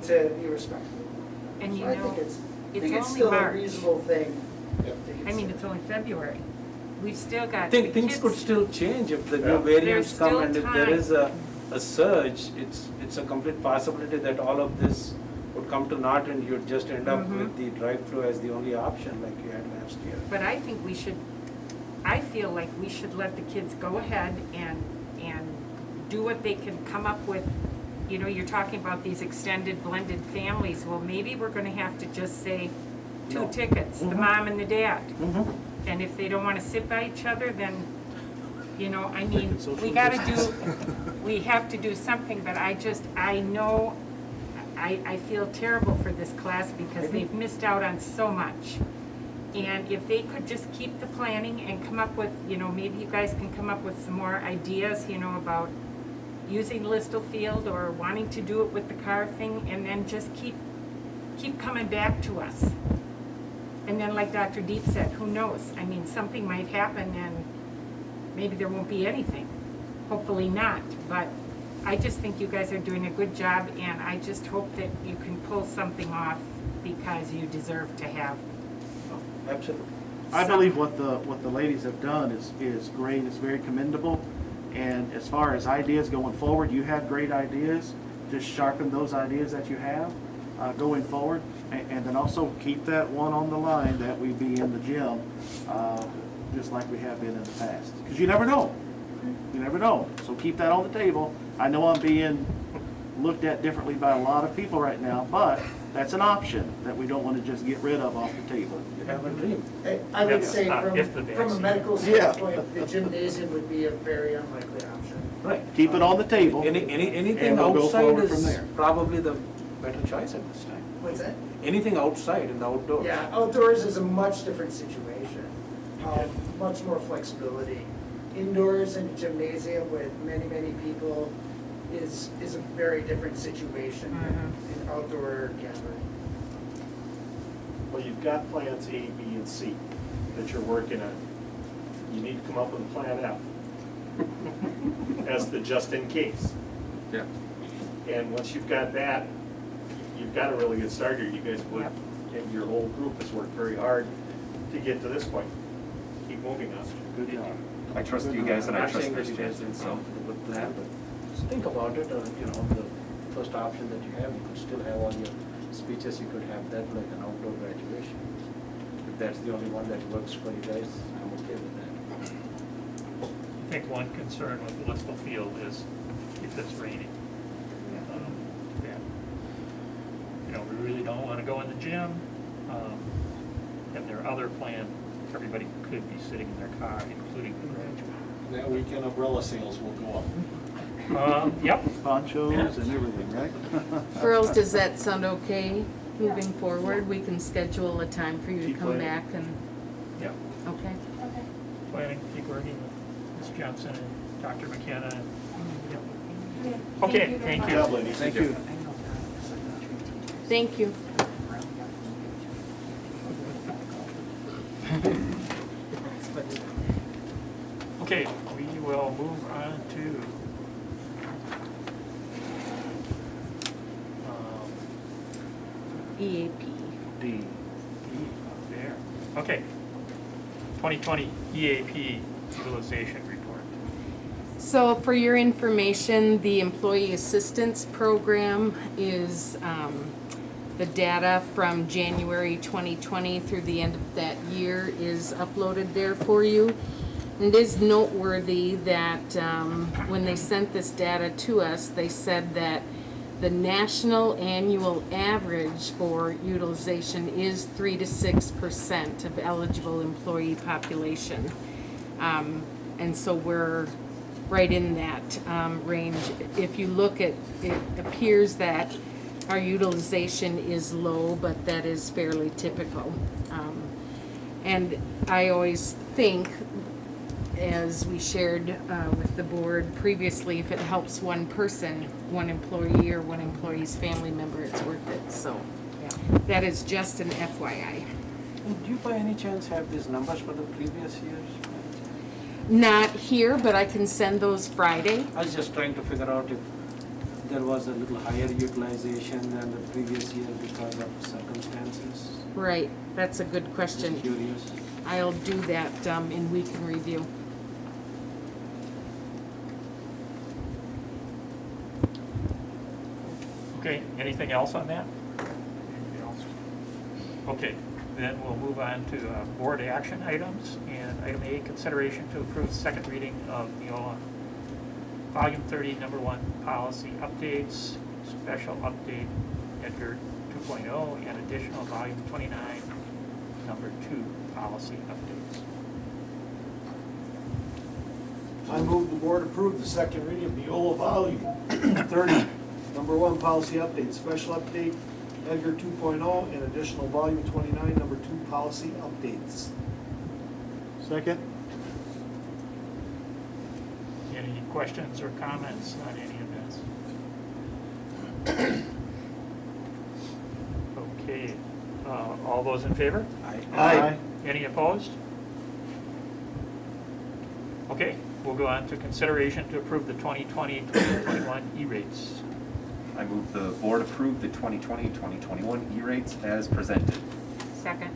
to be respectful. And So I think it's it's only still March. a reasonable thing. I mean, it's only February. We've still got. I think the things kids- could still change if the new There's variants come still and if there time. is a surge, it's a complete possibility that all of this would come to naught and you'd just end up with the drive-through as the only option like you had last year. But I think I feel like we should let the kids go ahead and do what they can come up with. You're talking about these extended blended families. Well, maybe we're gonna have to just say 2 tickets, the mom and the dad. And if they don't wanna sit by each other, then, we gotta we have to do something, but I know, I feel terrible for this class because they've missed out on so much. And if they could just keep the planning and come up with, maybe you guys can come up with some more ideas, about using Listle Field or wanting to do it with the car thing, and then just keep coming back to us. And then like Dr. Deep said, who knows? I mean, something might happen and maybe there won't be anything. Hopefully not, but I just think you guys are doing a good job, and I just hope that you can pull something off because you deserve to have. Absolutely. I believe what the ladies have done is great, it's very commendable. And as far as ideas going forward, you have great ideas, just sharpen those ideas that you have. going forward. And then also keep that one on the line that we be in the gym, just like we have been in the past. Because you never know. You never know. So keep that on the table. I know I'm being looked at differently by a lot of people right now, but that's an option that we don't want to just get rid of off the table. You have a dream. I would Yes, say if the from a vaccine- medical Yeah. standpoint, the gymnasium would be a very unlikely option. Right. Keep it on the table. Anything And we'll go outside forward from is there. probably the better choice at this time. What's that? Anything outside in the outdoors. Yeah, outdoors is a much different situation, much more flexibility. Indoors in a gymnasium with many, many people is a very different situation than in outdoor gathering. Well, you've got plans A, B, and C that you're working on. You need to come up with a plan F as the just in case. Yeah. And once you've got that, you've got a really good start here. You guys would, and your whole group has worked very hard to get to this point. Keep moving us. Good job. I trust you guys and I I'm not trust saying that Ms. you guys Jansen, didn't so. come up with a good plan, but just think about it, or, you know, the first option that you have, you could still have all your speeches, you could have that like an outdoor graduation. If that's the only one that works for you guys, I'm okay with that. I think one concern with Blissful Field is if it's raining. Yeah. You know, we really don't want to go in the gym, and their other plan, everybody could be sitting in their car, including the graduate. That weekend umbrella sales will go up. Yep. Ponchos and everything, right? Girls, does that sound okay moving forward? We can schedule a time for you to Keep come planning. back and, Yep. okay? Okay. Planning, keep working with Ms. Johnson and Dr. McKenna. Yep. Thank Okay, you very thank much. you. Good job, ladies. Thank you. Thank you. Okay, we will move on to EAP. D. There. Okay. 2020 EAP utilization report. So for your information, the Employee Assistance Program is the data from January 2020 through the end of that year is uploaded there for you. And it is noteworthy that when they sent this data to us, they said that the national annual average for utilization is 3 to 6% of eligible employee population. And so we're right in that range. If you look at, it appears that our utilization is low, but that is fairly typical. And I always think, as we shared with the board previously, if it helps one person, one employee or one employee's family member, it's worth it. So that is just an FYI. And do you by any chance have these numbers for the previous years? Not here, but I can send those Friday. I was just trying to figure out if there was a little higher utilization than the previous year because of circumstances. Right, that's a good question. Just curious. I'll do that in week in review. Okay, anything else on that? Anything else? Okay, then we'll move on to board action items. And item A, consideration to approve second reading of Neola Volume 30, Number 1 policy updates, special update Edgar 2.0, and additional Volume 29, Number 2 policy updates. I move the board approve the second reading of Neola Volume 30, Number 1 Policy Update, Special Update, Edgar 2.0, and additional Volume 29, Number 2 Policy Updates. Second? Any questions or comments on any of this? Okay, all those in favor? Aye. Any opposed? Okay, we'll go on to consideration to approve the 2020-2021 E-rates. I move the board approve the 2020-2021 E-rates as presented. Second.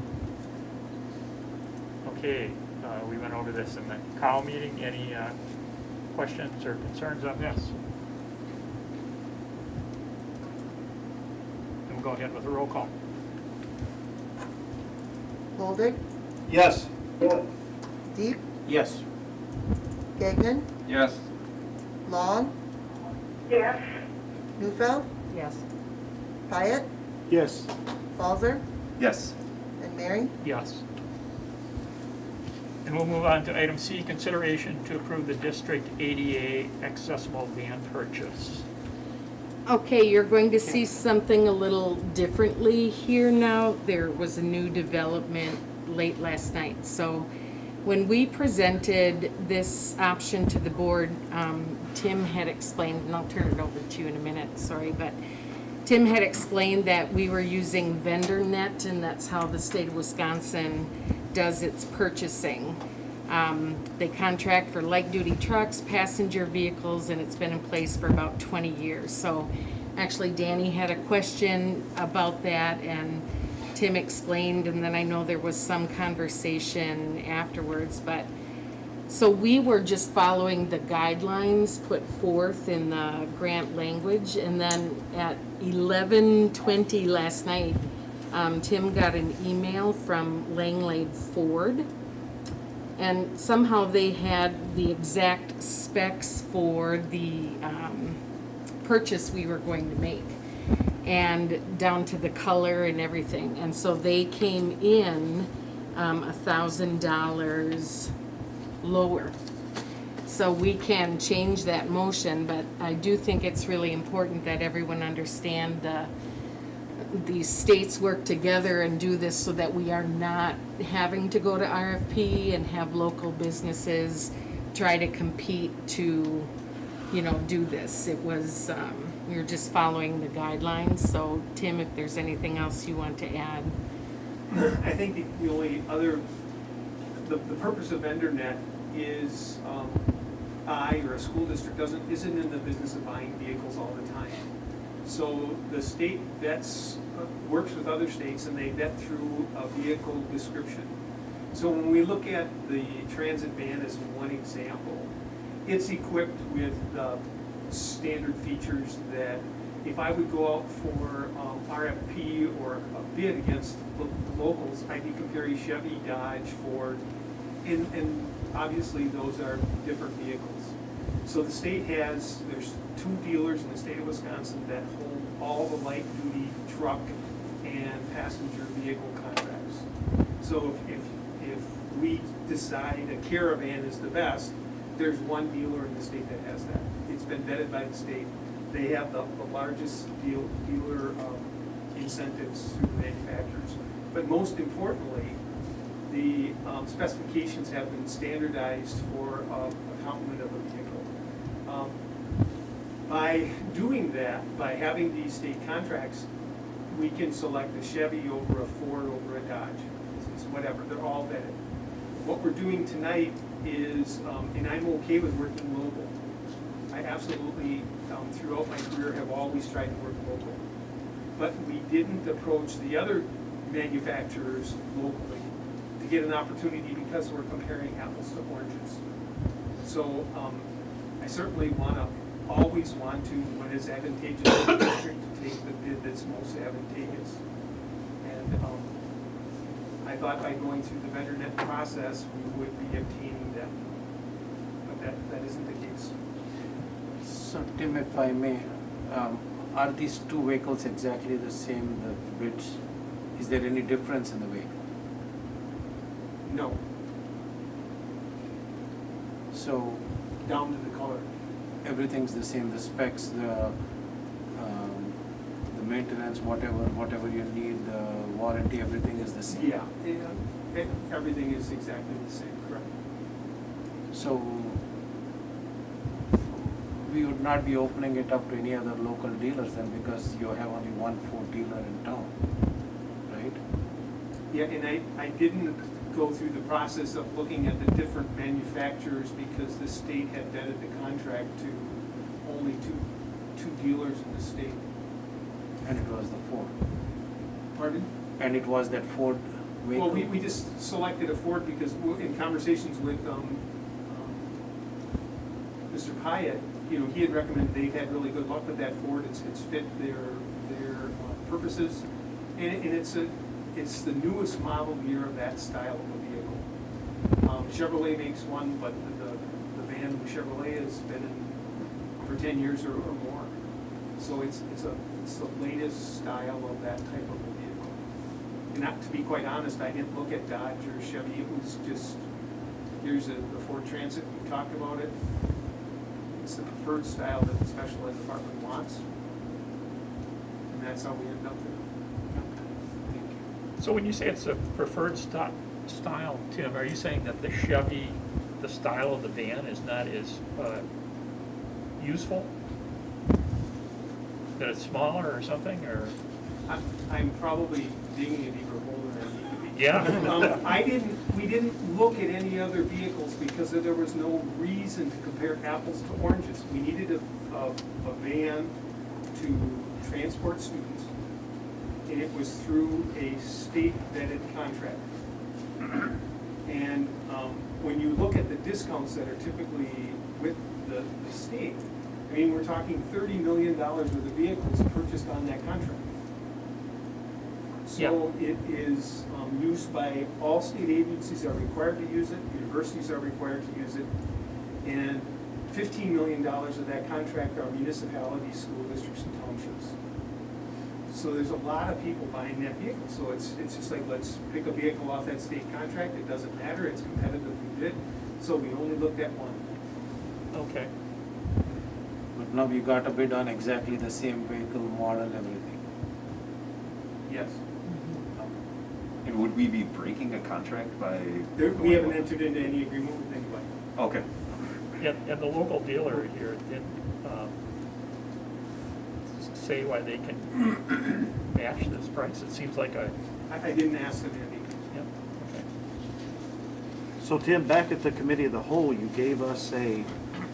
Okay, we went over this in the COW meeting. Any questions or concerns on this? go ahead with a roll call. Goldick, Yes. Deep, Yes. Gagnon, Yes. Long, Yes. Newfeld, Yes. Hyatt, Yes. Falzer, Yes. and Mary. Yes. And we'll move on to item C, consideration to approve the district ADA accessible van purchase. Okay, you're going to see something a little differently here now. There was a new development late last night. So when we presented this option to the board, Tim had explained, and I'll turn it over to you in a minute, sorry, but Tim had explained that we were using VendorNet, and that's how the state of Wisconsin does its purchasing. They contract for light-duty trucks, passenger vehicles, and it's been in place for about 20 years. So actually, Danny had a question about that, and Tim explained, and then I know there was some conversation afterwards, but so we were just following the guidelines put forth in the grant language, and then at 11:20 last night, Tim got an email from Langlade Ford, and somehow they had the exact specs for the purchase we were going to make, and down to the color and everything. And so they came in $1,000 lower. So we can change that motion, but I do think it's really important that everyone understand these states work together and do this so that we are not having to go to RFP and have local businesses try to compete to, do this. It was, we were just following the guidelines. So Tim, if there's anything else you want to add. I think the only other, the purpose of VendorNet is I or a school district isn't in the business of buying vehicles all the time. So the state vets, works with other states, and they vet through a vehicle description. So when we look at the transit van as one example, it's equipped with standard features that if I would go out for RFP or a bid against the locals, I'd be comparing Chevy, Dodge, Ford, and obviously those are different vehicles. So the state there's 2 dealers in the state of Wisconsin that hold all the light-duty truck and passenger vehicle contracts. So if we decide a Caravan is the best, there's one dealer in the state that has that. It's been vetted by the state. They have the largest dealer incentives through the manufacturers. But most importantly, the specifications have been standardized for a complement of a vehicle. By doing that, by having these state contracts, we can select a Chevy over a Ford over a Dodge. It's whatever, they're all vetted. What we're doing tonight is, and I'm okay with working local. I absolutely, throughout my career, have always tried to work local. But we didn't approach the other manufacturers locally to get an opportunity because we're comparing apples to oranges. So I certainly always want to, when it's advantageous to the district, to take the bid that's most advantageous. And I thought by going through the VendorNet process, we would be obtaining them. But that isn't the case. So Tim, if I may, are these 2 vehicles exactly the same, the bids? Is there any difference in the vehicle? No. So Down to the color. everything's the same, the specs, the maintenance, whatever you need, the warranty, everything is the same? Yeah, everything is exactly the same, correct. So we would not be opening it up to any other local dealers then, because you have only one Ford dealer in town, right? Yeah, and I didn't go through the process of looking at the different manufacturers because the state had vetted the contract to only two dealers in the state. And it was the Ford. Pardon? And it was that Ford vehicle? Well, we just selected a Ford because in conversations with Mr. Pyatt, he had recommended they've had really good luck with that Ford. It's fit their their purposes. And it's the newest model year of that style of a vehicle. Chevrolet makes one, but the van Chevrolet has been in for 10 years or more. So it's the latest style of that type of a vehicle. And to be quite honest, I didn't look at Dodge or Chevy. It was just, here's the Ford Transit, we've talked about it. It's the preferred style that the special ed department wants. And that's how we end up there. So when you say it's a preferred style, Tim, are you saying that the Chevy, the style of the van is not as useful? That it's smaller or something, or? I'm probably digging a deeper hole than I need to be. Yeah. We didn't look at any other vehicles because there was no reason to compare apples to oranges. We needed a van to transport students, and it was through a state-vetted contract. And when you look at the discounts that are typically with the state, I mean, we're talking $30 million worth of vehicles purchased on that contract. So it is used by all state agencies are required to use it, universities are required to use it, and $15 million of that contract are municipalities, school districts, and townships. So there's a lot of people buying that vehicle. So it's just like, let's pick a vehicle off that state contract. It doesn't matter, it's competitively bid. So we only looked at one. Okay. But now you got a bid on exactly the same vehicle, model, everything. Yes. And would we be breaking a contract by? We haven't entered into any agreement with anybody. Okay. And the local dealer here didn't say why they can match this price. It seems like I didn't ask them any. Yep, okay. So Tim, back at the committee of the whole, you gave us a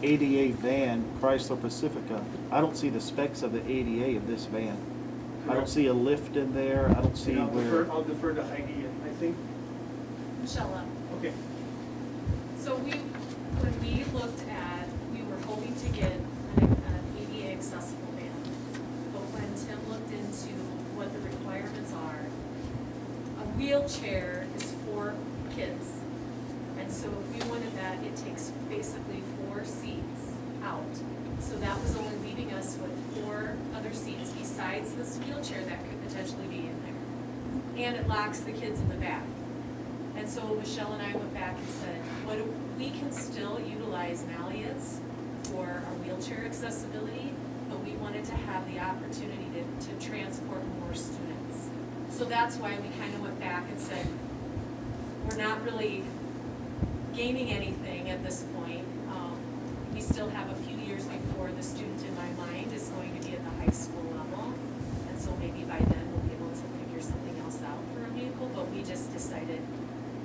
ADA van, Chrysler Pacifica. I don't see the specs of the ADA of this van. I don't see a lift in there. I don't see where. I'll defer to Heidi, and I think. Michelle. Okay. So when we looked at, we were hoping to get an ADA accessible van. But when Tim looked into what the requirements are, a wheelchair is for kids. And so if we wanted that, it takes basically 4 seats out. So that was only leaving us with 4 other seats besides this wheelchair that could potentially be in there. And it locks the kids in the back. And so Michelle and I went back and said, we can still utilize Malliots for our wheelchair accessibility, but we wanted to have the opportunity to transport more students. So that's why we kind of went back and said, we're not really gaining anything at this point. We still have a few years before the student in my mind is going to be at the high school level. And so maybe by then we'll be able to figure something else out for a vehicle, but we just decided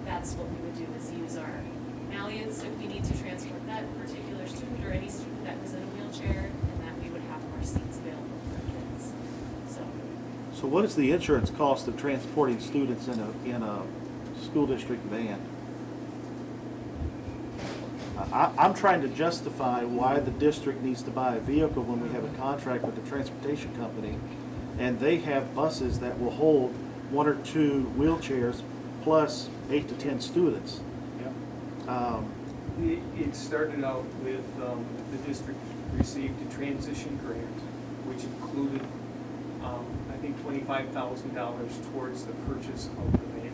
that's what we would do, is use our Malliots if we need to transport that particular student or any student that was in a wheelchair, and that we would have more seats available for kids. So what is the insurance cost of transporting students in a school district van? I'm trying to justify why the district needs to buy a vehicle when we have a contract with the transportation company, and they have buses that will hold 1 or 2 wheelchairs plus 8 to 10 students. It started out with the district received a transition grant, which included, I think, $25,000 towards the purchase of the van.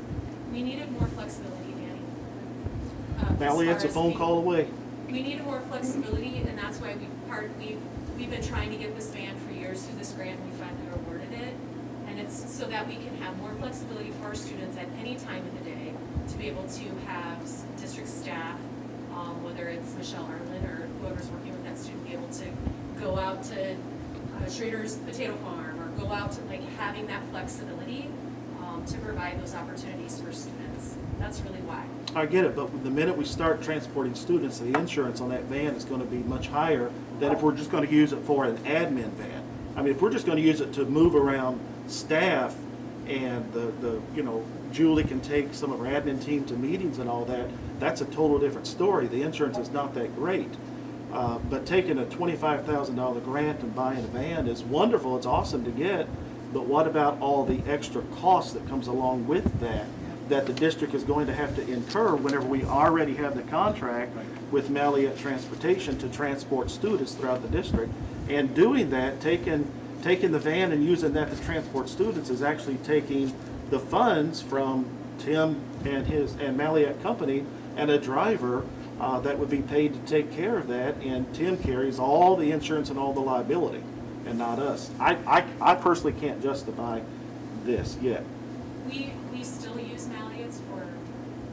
We needed more flexibility, Danny. Malliots a phone call away. We needed more flexibility, and that's why we've been trying to get this van for years through this grant, and we finally awarded it. And it's so that we can have more flexibility for our students at any time of the day, to be able to have district staff, whether it's Michelle Arlen or whoever's working with that student, be able to go out to Schrader's Potato Farm, or go out to, like, having that flexibility to provide those opportunities for students. That's really why. I get it, but the minute we start transporting students, the insurance on that van is going to be much higher than if we're just going to use it for an admin van. I mean, if we're just going to use it to move around staff, and Julie can take some of our admin team to meetings and all that, that's a total different story. The insurance is not that great. But taking a $25,000 grant and buying a van is wonderful, it's awesome to get, but what about all the extra costs that comes along with that the district is going to have to incur whenever we already have the contract with Malliett Transportation to transport students throughout the district? And doing that, taking the van and using that to transport students is actually taking the funds from Tim and Malliett Company and a driver that would be paid to take care of that, and Tim carries all the insurance and all the liability, and not us. I personally can't justify this yet. We still use Malliett's for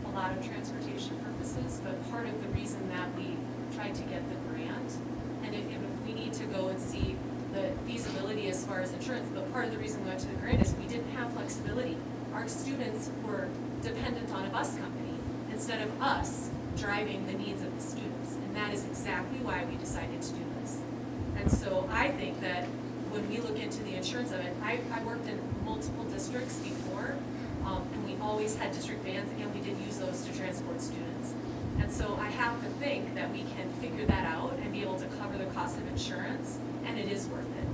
a lot of transportation purposes, but part of the reason that we tried to get the grant, and if we need to go and see the feasibility as far as insurance, but part of the reason we went to the grant is we didn't have flexibility. Our students were dependent on a bus company instead of us driving the needs of the students, and that is exactly why we decided to do this. And so I think that when we look into the insurance of it, I worked in multiple districts before, and we always had district vans, and we did use those to transport students. And so I have to think that we can figure that out and be able to cover the cost of insurance, and it is worth it.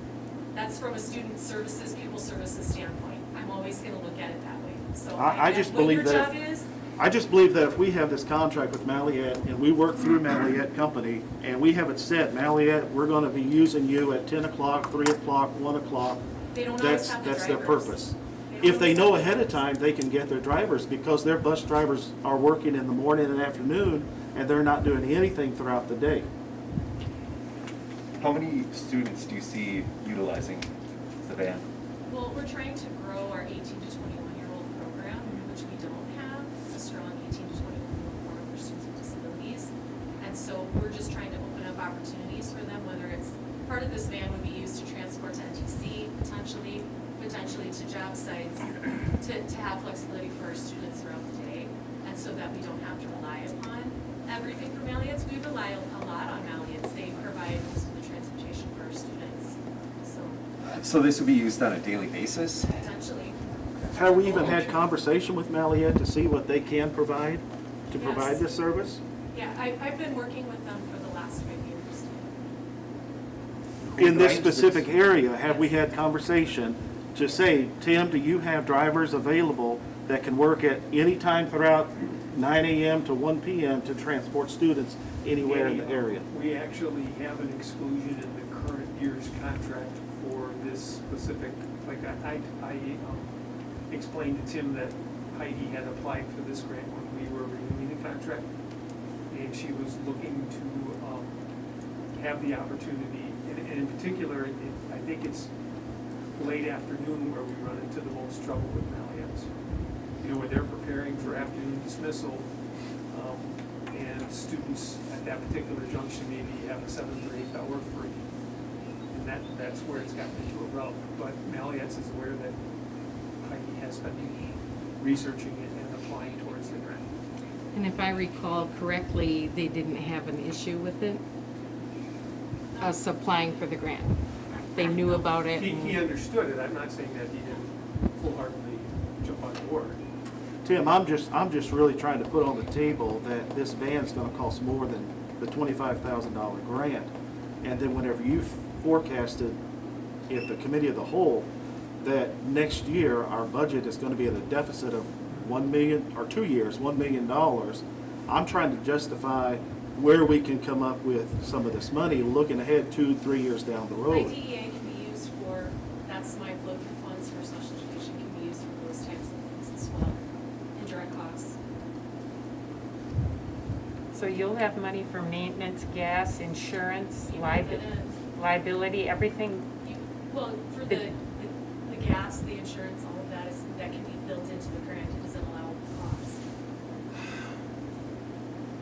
That's from a student services, pupil services standpoint. I'm always gonna look at it that way. So I just believe that what your job is, I just believe that if we have this contract with Malliett and we work through Malliett Company and we have it set, Malliett, we're gonna be using you at 10 o'clock, 3 o'clock, 1 o'clock. they don't always have the That's their drivers. purpose. They don't If they always know have the ahead of drivers. time, they can get their drivers because their bus drivers are working in the morning and afternoon and they're not doing anything throughout the day. How many students do you see utilizing the van? Well, we're trying to grow our 18 to 21-year-old program, which we don't have a strong 18 to 21-year-old program for students with disabilities. And so we're just trying to open up opportunities for them, whether it's, part of this van would be used to transport to NTC, potentially to job sites, to have flexibility for our students throughout the day, and so that we don't have to rely upon everything from Malliett's. We rely a lot on Malliett's. They provide most of the transportation for our students, so So this would be used on a daily basis? potentially. Have we even had conversation with Malliett to see what they can provide to provide Yes. this service? Yeah, I've been working with them for the last 5 years. In this specific area, have we had conversation to say, Tim, do you have drivers available that can work at any time throughout 9 a.m. to 1 p.m. to transport students anywhere in the area? We actually have an exclusion in the current year's contract for this specific, like I explained to Tim that Heidi had applied for this grant when we were renewing the contract, and she was looking to have the opportunity, and in particular, I think it's late afternoon where we run into the most trouble with Malliett's. You know, where they're preparing for afternoon dismissal, and students at that particular junction maybe have a 7th or 8th hour free. And that's where it's gotten into a rub. But Malliett's is aware that Heidi has been researching it and applying towards the grant. And if I recall correctly, they didn't have an issue with it, us applying for the grant. They knew about it. He understood it. I'm not saying that he didn't full-heartedly jump on board. Tim, I'm just really trying to put on the table that this van's gonna cost more than the $25,000 grant. And then whenever you forecasted at the committee of the whole, that next year, our budget is gonna be at a deficit of 1 million, or 2 years, $1 million. I'm trying to justify where we can come up with some of this money, looking ahead 2-3 years down the My road. DEA can be used for, that's my flow through funds for special education, can be used for those types of things as well, indirect costs. So you'll have money for maintenance, gas, insurance, You have it liability, everything? Well, for the gas, the insurance, all of that that can be built into the grant, it doesn't allow costs.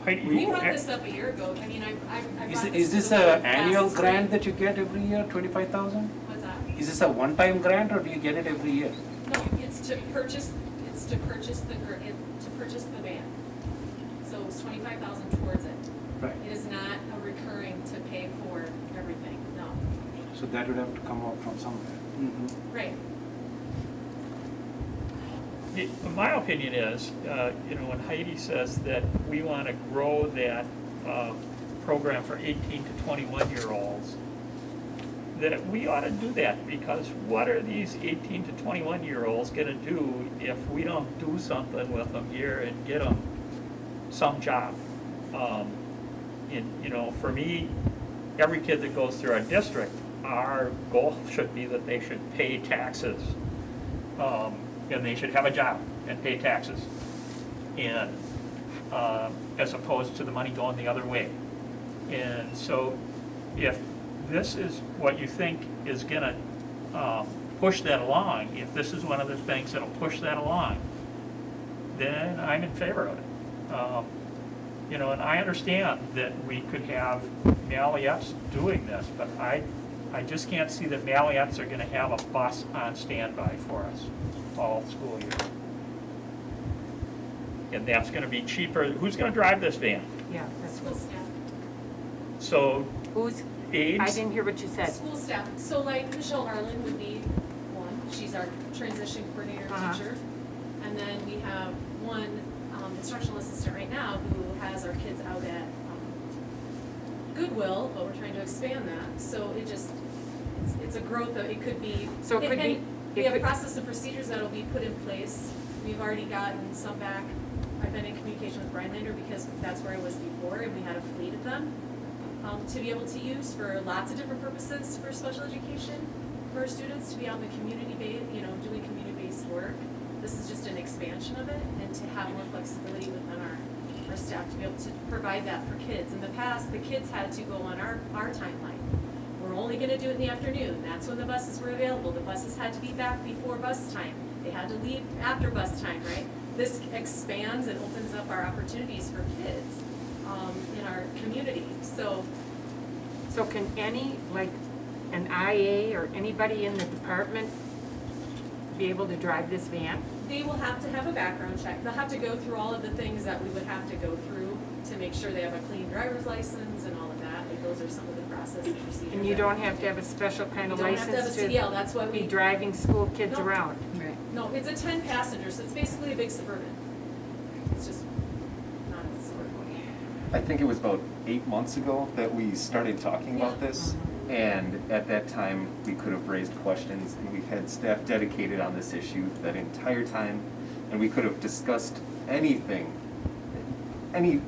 Heidi, We brought this up a year ago, I mean, I brought this to the Is this board a last annual spring. grant that you get every year, 25,000? What's that? Is this a one-time grant or do you get it every year? No, it's to purchase the van. So it's 25,000 towards it. Right. It is not a recurring to pay for everything, no. So that would have to come out from somewhere. Right. My opinion is, when Heidi says that we want to grow that program for 18 to 21-year-olds, that we ought to do that, because what are these 18 to 21-year-olds gonna do if we don't do something with them here and get them some job? You know, for me, every kid that goes through our district, our goal should be that they should pay taxes, and they should have a job and pay taxes, and as opposed to the money going the other way. And so, if this is what you think is gonna push that along, if this is one of the things that'll push that along, then I'm in favor of it. You know, and I understand that we could have Malliettes doing this, but I just can't see that Malliettes are gonna have a bus on standby for us all school year. And that's gonna be cheaper. Who's gonna drive this van? Yeah, that's School staff. So, who's, aides? I didn't hear what you said. School staff, so like Michelle Arlen would be one, she's our transition coordinator teacher. And then we have one instructional assistant right now who has our kids out at Goodwill, but we're trying to expand that. So it just, it's a growth of, it could be. So it could be- We have a process and procedures that'll be put in place. We've already gotten some back. I've been in communication with Rhinelander because that's where I was before, and we had a fleet of them to be able to use for lots of different purposes for special education for our students, to be out in the community doing community-based work. This is just an expansion of it, and to have more flexibility within our staff to be able to provide that for kids. In the past, the kids had to go on our timeline. We're only gonna do it in the afternoon. That's when the buses were available. The buses had to be back before bus time. They had to leave after bus time, right? This expands and opens up our opportunities for kids in our community. So can any, like, an IA or anybody in the department be able to drive this van? they will have to have a background check. They'll have to go through all of the things that we would have to go through to make sure they have a clean driver's license and all of that. Like, those are some of the process and procedures. And you don't have to have a special kind of license You don't have to have a CDL, that's why be we. driving school kids No. around. No, it's a 10 passenger, so it's basically a big Suburban. It's just not a Suburban. I think it was about 8 months ago that we started talking about this. And at that time, we could have raised questions, and we've had staff dedicated on this issue that entire time, and we could have discussed anything, any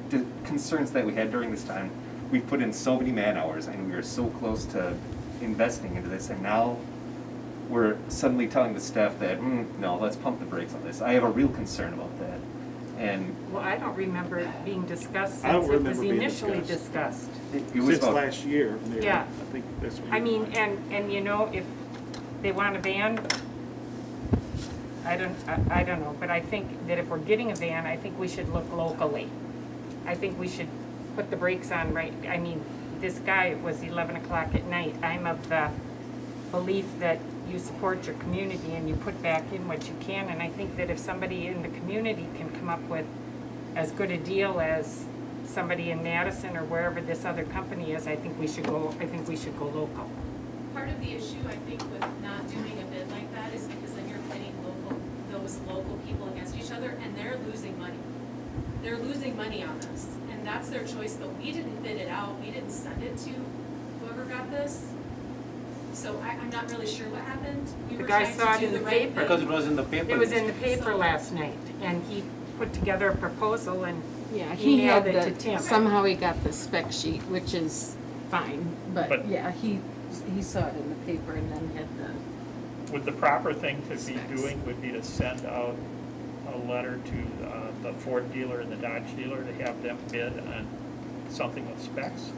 concerns that we had during this time. We've put in so many man hours, and we are so close to investing into this, and now we're suddenly telling the staff that, no, let's pump the brakes on this. I have a real concern about that. And Well, I don't remember it being discussed I don't since it was remember being initially discussed. discussed. it was Since about, last year. Mary, Yeah. I think that's what I you mean, were- and you know, if they want a van, I don't know, but I think that if we're getting a van, I think we should look locally. I think we should put the brakes on I mean, this guy, it was 11 o'clock at night. I'm of the belief that you support your community and you put back in what you can, and I think that if somebody in the community can come up with as good a deal as somebody in Madison or wherever this other company is, I think we should go local. Part of the issue, I think, with not doing a bid like that is because then you're pitting those local people against each other, and they're losing money. They're losing money on this, and that's their choice, but we didn't bid it out, we didn't send it to whoever got this. So I'm not really sure what happened. We The were guy trying saw to it do in the right paper. Because it was in the paper. It was in the paper last night, and he put together a proposal and Yeah, he emailed had it to the, Tim. somehow he got the spec sheet, which is fine, But- but yeah, he saw it in the paper and then had the, Would the proper thing to be Specs. doing would be to send out a letter to the Ford dealer and the Dodge dealer to have them bid on something with specs?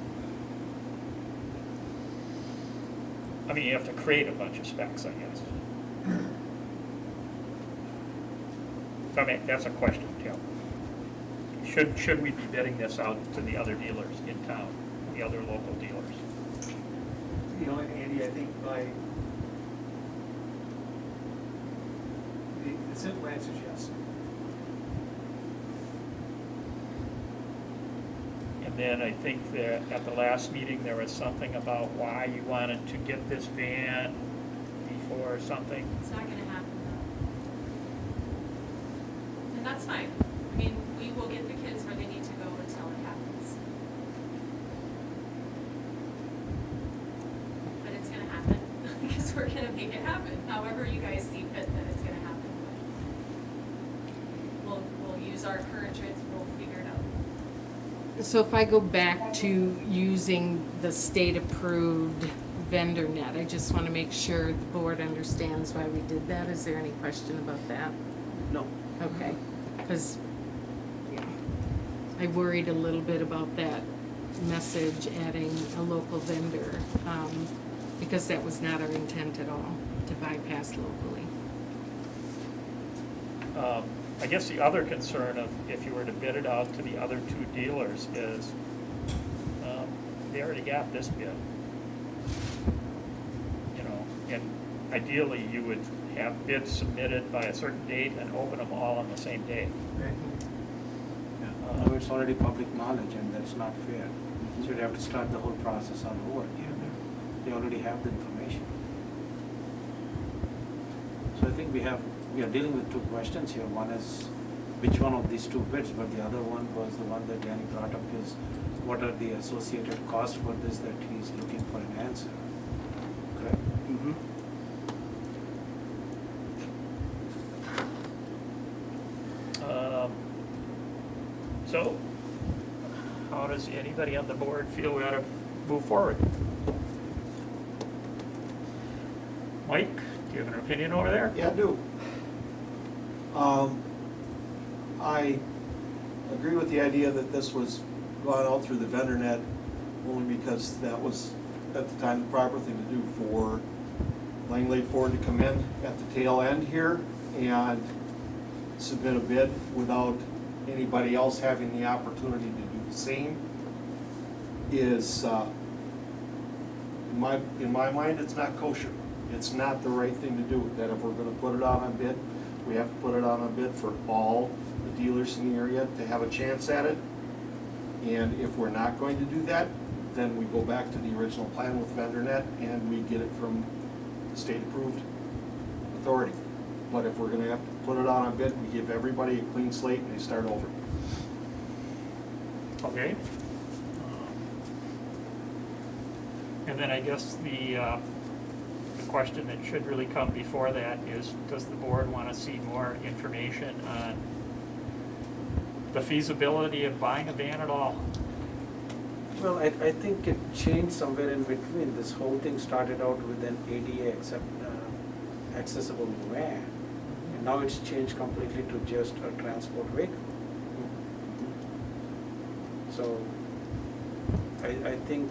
I mean, you have to create a bunch of specs, I guess. I mean, that's a question, Tim. Should we be bidding this out to the other dealers in town, the other local dealers? You know, and Andy, I think the simple answer is yes. And then I think that at the last meeting, there was something about why you wanted to get this van before something. It's not gonna happen though. And that's fine. I mean, we will get the kids where they need to go until it happens. we're gonna make it happen, however you guys see fit that it's gonna happen. We'll use our current trades, we'll figure it out. So if I go back to using the state-approved vendor net, I just want to make sure the board understands why we did that. Is there any question about that? No. Okay, because I worried a little bit about that message adding a local vendor, because that was not our intent at all, to bypass locally. I guess the other concern of if you were to bid it out to the other two dealers is they already got this bid. You know, and ideally you would have bids submitted by a certain date and open them all on the same day. No, it's already public knowledge and that's not fair. So you'd have to start the whole process all over again. They already have the information. So I think we are dealing with two questions here. One is which one of these two bids, but the other one was the one that Danny brought up is what are the associated costs for this that he's looking for an answer. Correct? Mm-hmm. So, how does anybody on the board feel we ought to move forward? Mike, do you have an opinion over there? Yeah, I do. I agree with the idea that this was gone out through the vendor net only because that was at the time the proper thing to do for Langley Ford to come in at the tail end here and submit a bid without anybody else having the opportunity to do the same is, in my mind, it's not kosher. It's not the right thing to do, that if we're gonna put it out on bid, we have to put it out on bid for all the dealers in the area to have a chance at it. And if we're not going to do that, then we go back to the original plan with VendorNet and we get it from state-approved authority. But if we're gonna have to put it out on bid, we give everybody a clean slate and they start over. Okay. And then I guess the question that should really come before that is, does the board want to see more information on the feasibility of buying a van at all? Well, I think it changed somewhere in between. This whole thing started out with an ADA accessible van. And now it's changed completely to just a transport vehicle. So I think,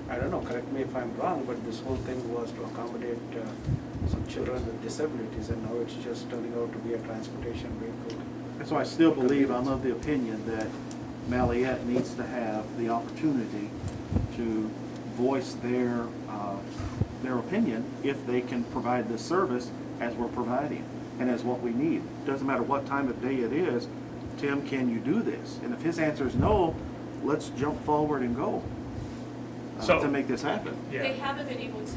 I don't know, correct me if I'm wrong, but this whole thing was to accommodate some children with disabilities, and now it's just turning out to be a transportation vehicle. So I still believe, I'm of the opinion that Maliette needs to have the opportunity to voice their opinion if they can provide this service as we're providing and as what we need. Doesn't matter what time of day it is, Tim, can you do this? And if his answer is no, let's jump forward and go to make this happen. Yeah. They haven't been able to,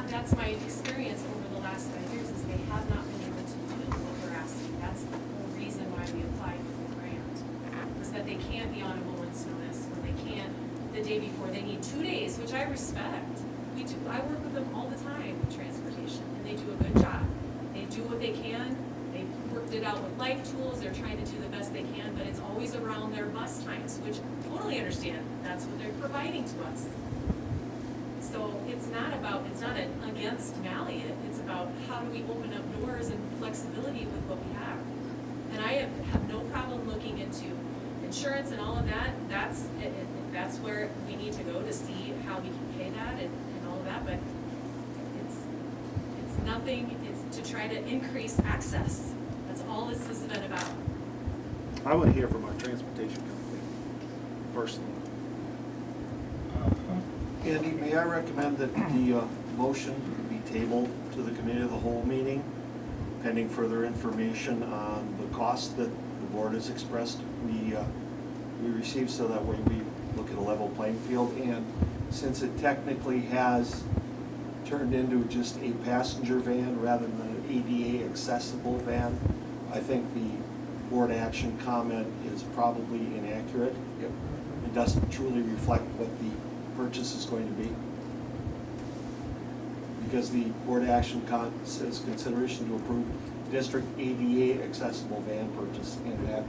that's my experience over the last 5 years, is they have not been able to do what we're asking. That's the whole reason why we applied for the grant, is that they can't be on a moment's notice, when they can't the day before. They need 2 days, which I respect. I work with them all the time with transportation, and they do a good job. They do what they can. They've worked it out with life tools. They're trying to do the best they can, but it's always around their bus times, which I totally understand. That's what they're providing to us. So it's not against Maliet. It's about how do we open up doors and flexibility with what we have. And I have no problem looking into insurance and all of that. That's where we need to go to see how we can pay that and all of that. But it's nothing. It's to try to increase access. That's all this has been about. I want to hear from our transportation company personally. Andy, may I recommend that the motion be tabled to the committee of the whole meeting, pending further information on the cost that the board has expressed we received, so that way we look at a level playing field. And since it technically has turned into just a passenger van rather than an ADA accessible van, I think the board action comment is probably inaccurate. It doesn't truly reflect what the purchase is going to be. because the board action says consideration to approve district ADA accessible van purchase, and that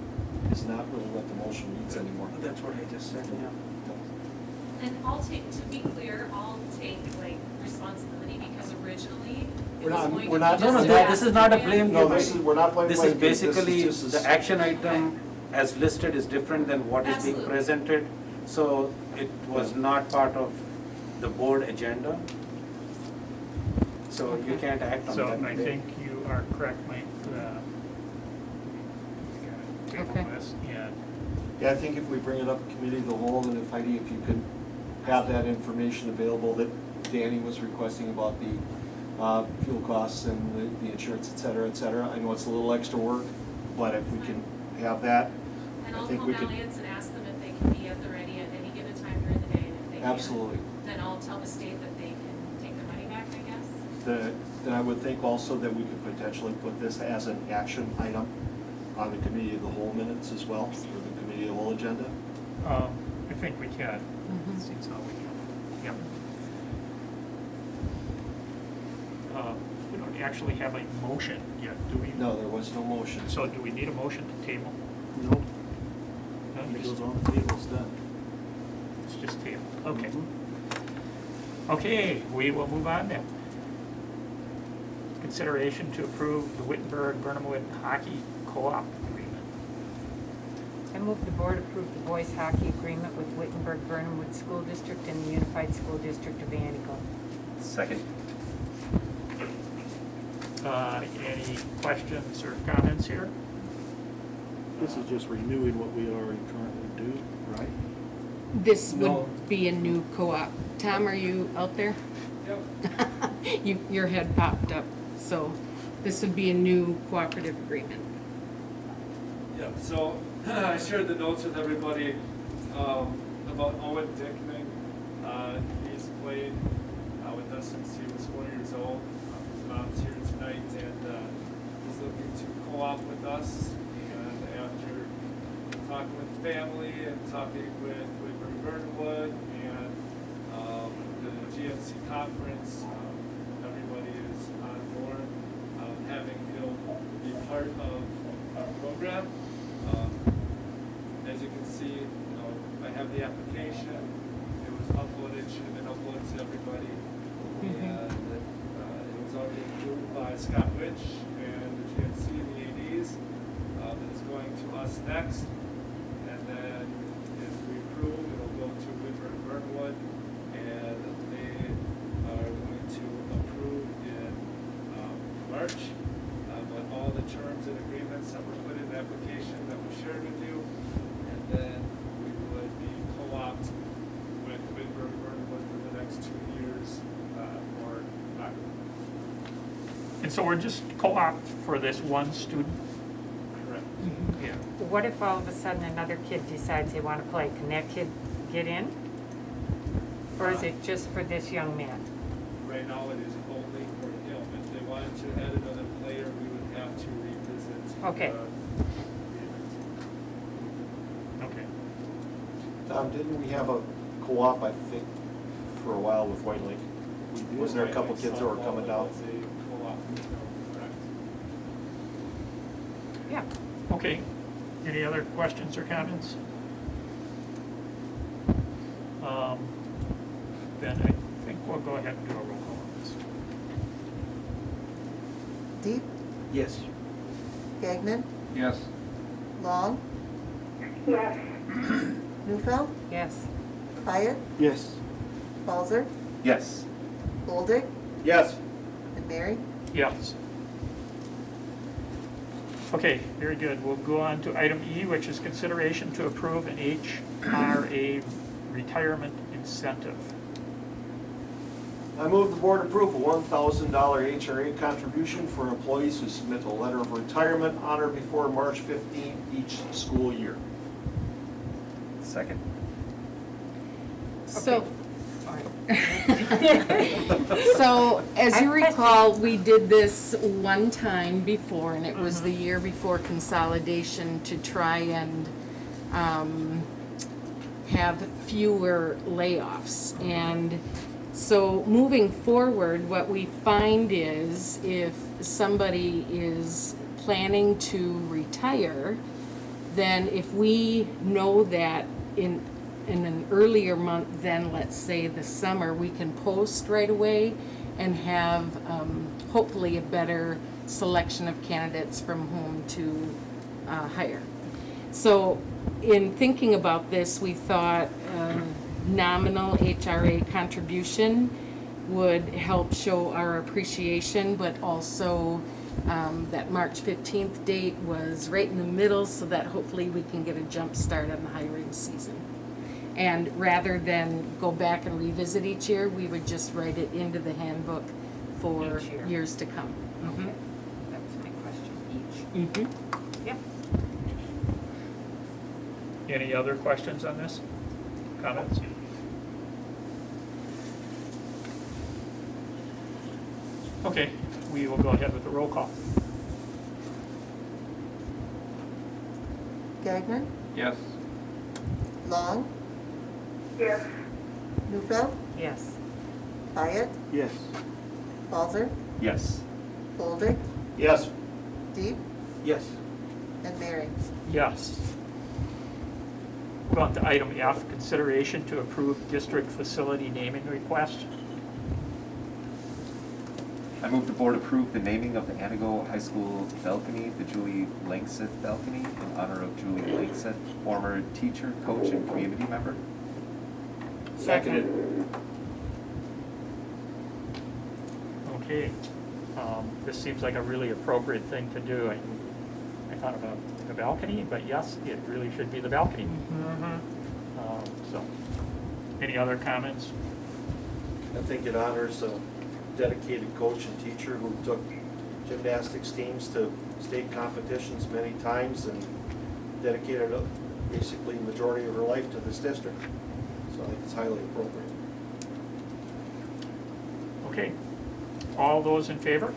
is not really what the motion reads anymore. That's what I just said, yeah. And I'll take, to be clear, I'll take like responsibility because originally it We're was not- going to be we're not- just No, a this is not a van. blame No, game. this is, we're not playing. This blame is game. This basically, just the action item as listed is different than what is being Absolutely. presented. So it was not part of the board agenda. So you can't act on So that I today. think you are correct, Mike. We gotta Okay. table this, and Yeah, I think if we bring it up in committee of the whole, and if Heidi, if you could have that information available that Danny was requesting about the fuel costs and the insurance, et cetera, I know it's a little extra work, but if we can have that, And I I'll think call we could. Maliance and ask them if they can be at the ready at any given time during the day, and if they can. Absolutely. Then I'll tell the state that they can take their money back, I guess. Then I would think also that we could potentially put this as an action item on the committee of the whole minutes as well, for the committee of the whole agenda. I think we can. Seems how we can. Yep. We don't actually have a motion yet, do we? No, there was no motion. So do we need a motion to table? Nope. No, It just- goes on the table, it's done. It's just table, okay. Mhm. Okay, we will move on then. Consideration to approve the Wittenberg-Burnhamwood Hockey Co-op Agreement. I move the board approve the boys hockey agreement with Wittenberg-Burnhamwood School District and the Unified School District of Antico. Second. Any questions or comments here? This is just renewing what we already currently do, right? This No. would be a new co-op. Tom, are you out there? Yep. Your head popped up, so this would be a new cooperative agreement. Yep, so I shared the notes with everybody about Owen Dickman. He's played with us since he was 4 years old. His mom's here tonight, and he's looking to co-op with us. And after talking with the family and talking with Burnwood and the GMC conference, everybody is on board, having him be part of our program. As you can see, I have the application. It was uploaded, should have been uploaded to everybody. And it was already approved by Scott Witch and the GNC and the ADs. That is going to us next. And then if we approve, it'll go to Whitford and Burnwood. And they are going to approve in March. But all the terms and agreements that were put in the application that we shared with you. And then we would be co-opt with Whitford and Burnwood for the next 2 years for hockey. And so we're just co-op for this one student? Correct. Yeah. What if all of a sudden another kid decides they want to play? Can that kid get in? Or is it just for this young man? Right now, it is only for him. If they wanted to add another player, we would have to revisit. Okay. Okay. Tom, didn't we have a co-op, I think, for a while with White Lake? Wasn't there a couple kids that were coming down? Was a co-op, correct. Yeah. Okay. Any other questions or comments? Then I think we'll go ahead and do a roll call on this. Deep, Yes. Gagnon, Yes. Long, Yes. Newfeld, Yes. Hyatt, Yes. Balzer, Yes. Goldick, Yes. and Mary. Yes. Okay, very good. We'll go on to item E, which is consideration to approve an HRA retirement incentive. I move the board approve a $1,000 HRA contribution for employees who submit a letter of retirement on or before March 15 each school year. Second. So, so as you recall, we did this one time before, and it was the year before consolidation to try and have fewer layoffs. And So moving forward, what we find is if somebody is planning to retire, then if we know that in an earlier month than, let's say, the summer, we can post right away and have hopefully a better selection of candidates from whom to hire. So in thinking about this, we thought nominal HRA contribution would help show our appreciation, but also that March 15th date was right in the middle, so that hopefully we can get a jump start on the hiring season. And rather than go back and revisit each year, we would just write it into the handbook for Each year. years to come. Okay, that was my question, each. Yep. Any other questions on this? Comments? Okay, we will go ahead with the roll call. Gagnon, Yes. Long, Yes. Newfeld, Yes. Hyatt, Yes. Balzer, Yes. Bolduc, Yes. Deep, Yes. and Mary. Yes. We're on to item F, consideration to approve district facility naming request. I move the board approve the naming of the Antigo High School balcony, the Julie Langseth balcony, in honor of Julie Langseth, former teacher, coach, and community member. Seconded. Okay, this seems like a really appropriate thing to do. I thought about the balcony, but yes, it really should be the balcony. So, any other comments? I think it honors a dedicated coach and teacher who took gymnastics teams to state competitions many times and dedicated basically the majority of her life to this district. So I think it's highly appropriate. Okay, all those in favor?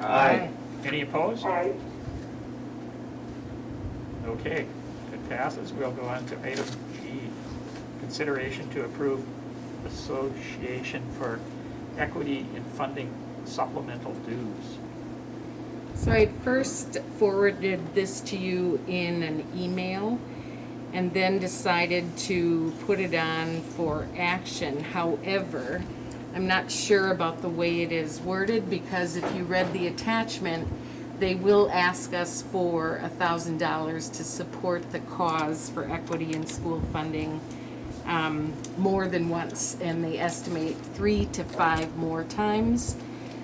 Aye. Any opposed? Aye. Okay, it passes. We'll go on to item G, consideration to approve Association for Equity in Funding Supplemental Dues. So I first forwarded this to you in an email and then decided to put it on for action. However, I'm not sure about the way it is worded, because if you read the attachment, they will ask us for $1,000 to support the cause for equity in school funding more than once, and they estimate 3 to 5 more times.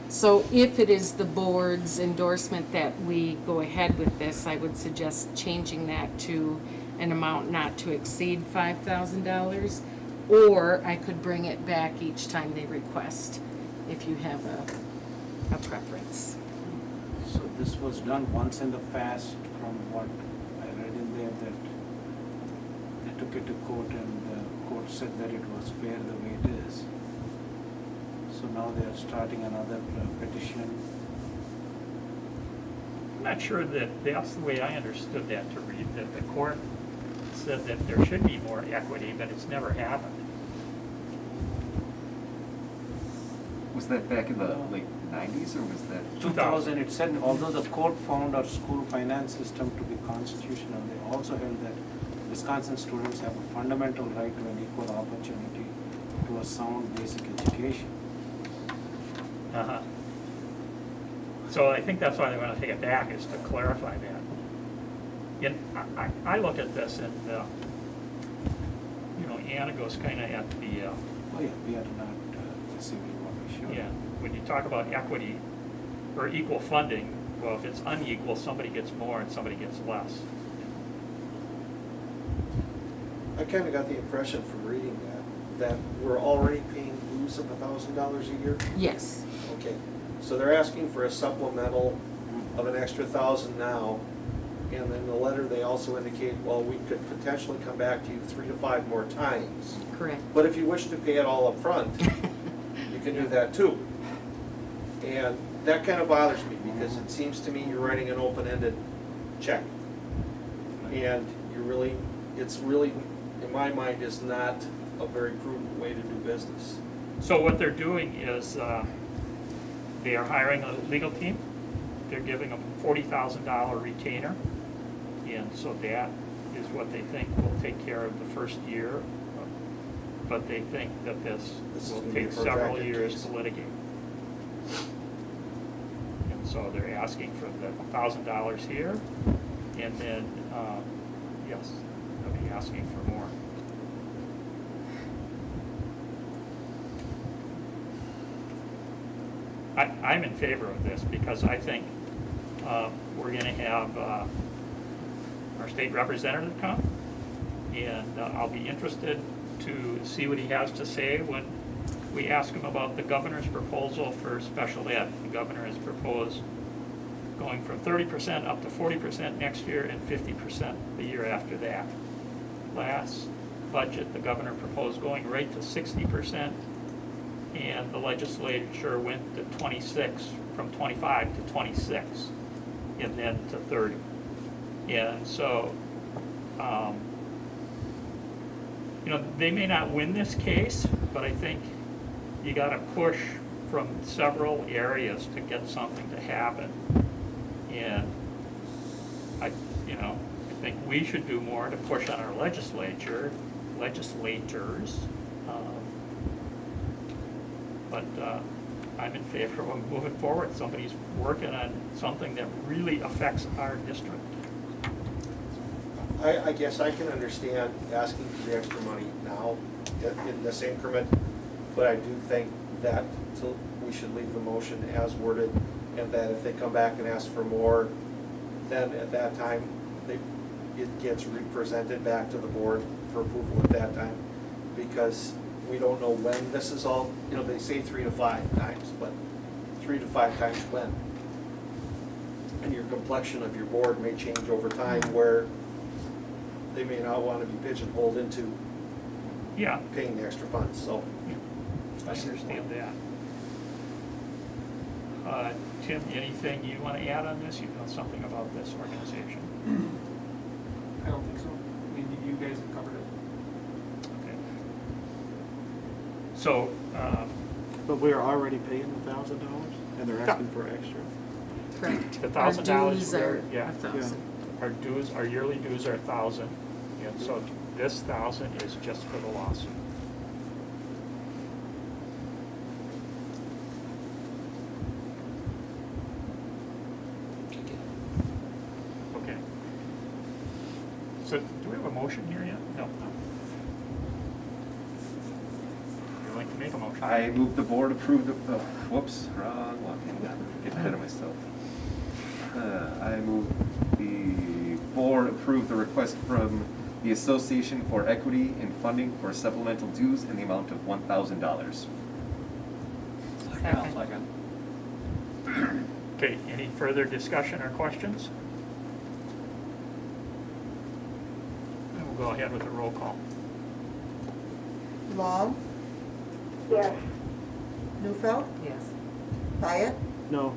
So if it is the board's endorsement that we go ahead with this, I would suggest changing that to an amount not to exceed $5,000, or I could bring it back each time they request, if you have a preference. So this was done once in the past, from what I read in there, that they took it to court and the court said that it was fair the way it is. So now they are starting another petition. I'm not sure that that's the way I understood that to read, that the court said that there should be more equity, but it's never happened. Was that back in the late 90s, or was that? 2000, it said, although the court found our school finance system to be constitutional, they also held that Wisconsin students have a fundamental right to an equal opportunity to a sound basic education. Uh-huh. So I think that's why they want to take it back, is to clarify that. And I look at this and, Antigo's kind of at the, Oh yeah, we are not receiving what we should. yeah, when you talk about equity or equal funding, well, if it's unequal, somebody gets more and somebody gets less. I kind of got the impression from reading that we're already paying dues of $1,000 a year. Yes. Okay, so they're asking for a supplemental of an extra 1,000 now, and then the letter they also indicate, well, we could potentially come back to you 3 to 5 more times. Correct. But if you wish to pay it all up front, you can do that too. And that kind of bothers me, because it seems to me you're writing an open-ended check. And it's really, in my mind, is not a very prudent way to do business. So what they're doing is, they are hiring a legal team. They're giving them a $40,000 retainer. And so that is what they think will take care of the first year. But they think that this This is will gonna be a take several protracted years case. to litigate. And so they're asking for the $1,000 here, and then, yes, they'll be asking for more. I'm in favor of this because I think we're gonna have our state representative come, and I'll be interested to see what he has to say when we ask him about the governor's proposal for special ed. The governor has proposed going from 30% up to 40% next year and 50% the year after that. Last budget, the governor proposed going right to 60%, and the legislature went to 26, from 25 to 26, and then to 30. And so, you know, they may not win this case, but I think you gotta push from several areas to get something to happen. And I think we should do more to push on our legislators. But I'm in favor of moving forward. Somebody's working on something that really affects our district. I guess I can understand asking for the extra money now in this increment, but I do think that we should leave the motion as worded, and that if they come back and ask for more, then at that time, it gets represented back to the board for approval at that time, because we don't know when this is all, they say 3 to 5 times, but 3 to 5 times when? And your complexion of your board may change over time, where they may not want to be pigeonholed into paying the extra funds, so. I understand that. Tim, anything you want to add on this? You know something about this organization? I don't think so. I mean, you guys have covered it. Okay. So, But we're already paying $1,000, and they're asking for extra? Correct. the Our $1,000 dues are yeah. 1,000. Our yearly dues are 1,000, and so this 1,000 is just for the lawsuit. Okay. So, do we have a motion here yet? No. Would you like to make a motion? I move the board approve the, whoops, wrong one, hang on, get ahead of myself. I move the board approve the request from the Association for Equity in Funding for supplemental dues in the amount of $1,000. Second. Okay, any further discussion or questions? And we'll go ahead with the roll call. Long, Yes. Newfeld, Yes. Wyatt, No.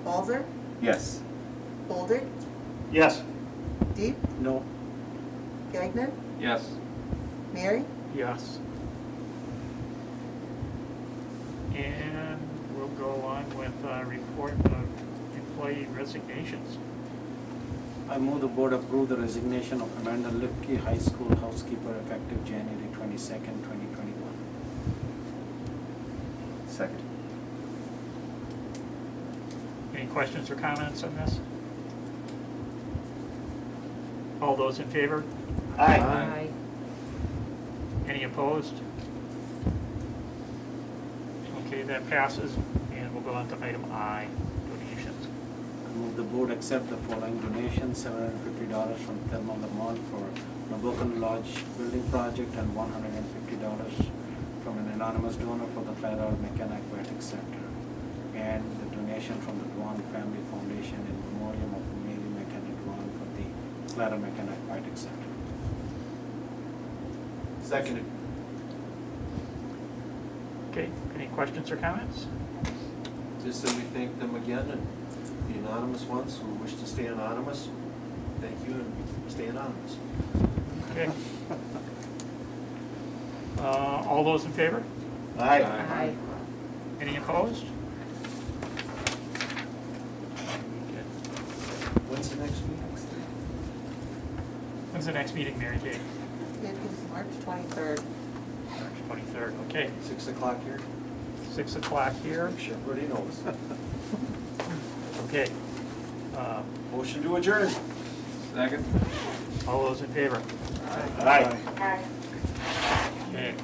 Balzer, Yes. Boldig, Yes. Deep, No. Gagnon, Yes. Mary, Yes. And we'll go on with report of employee resignations. I move the board approve the resignation of Amanda Lipke, high school housekeeper, effective January 22nd, 2021. Second. Any questions or comments on this? All those in favor? Aye. Any opposed? Okay, that passes, and we'll go on to item I, donations. I move the board accept the following donations: $750 from Thelma Lamont for Nabokan Lodge building project, and $150 from an anonymous donor for the Clara McKenna Aquatic Center, and the donation from the Dwan Family Foundation in memoriam of Mary McKenna Dwan for the Clara McKenna Aquatic Center. Seconded. Okay, any questions or comments? Just that we thank them again, and the anonymous ones who wish to stay anonymous, thank you and stay anonymous. Okay. All those in favor? Aye. Aye. Any opposed? When's the next meeting? When's the next meeting, Mary Kay? It is March 23rd. March 23rd, okay. 6 o'clock here? 6 o'clock here, Make sure everybody knows. okay. Motion to adjourn. Second? All those in favor? Aye. Aye. Okay.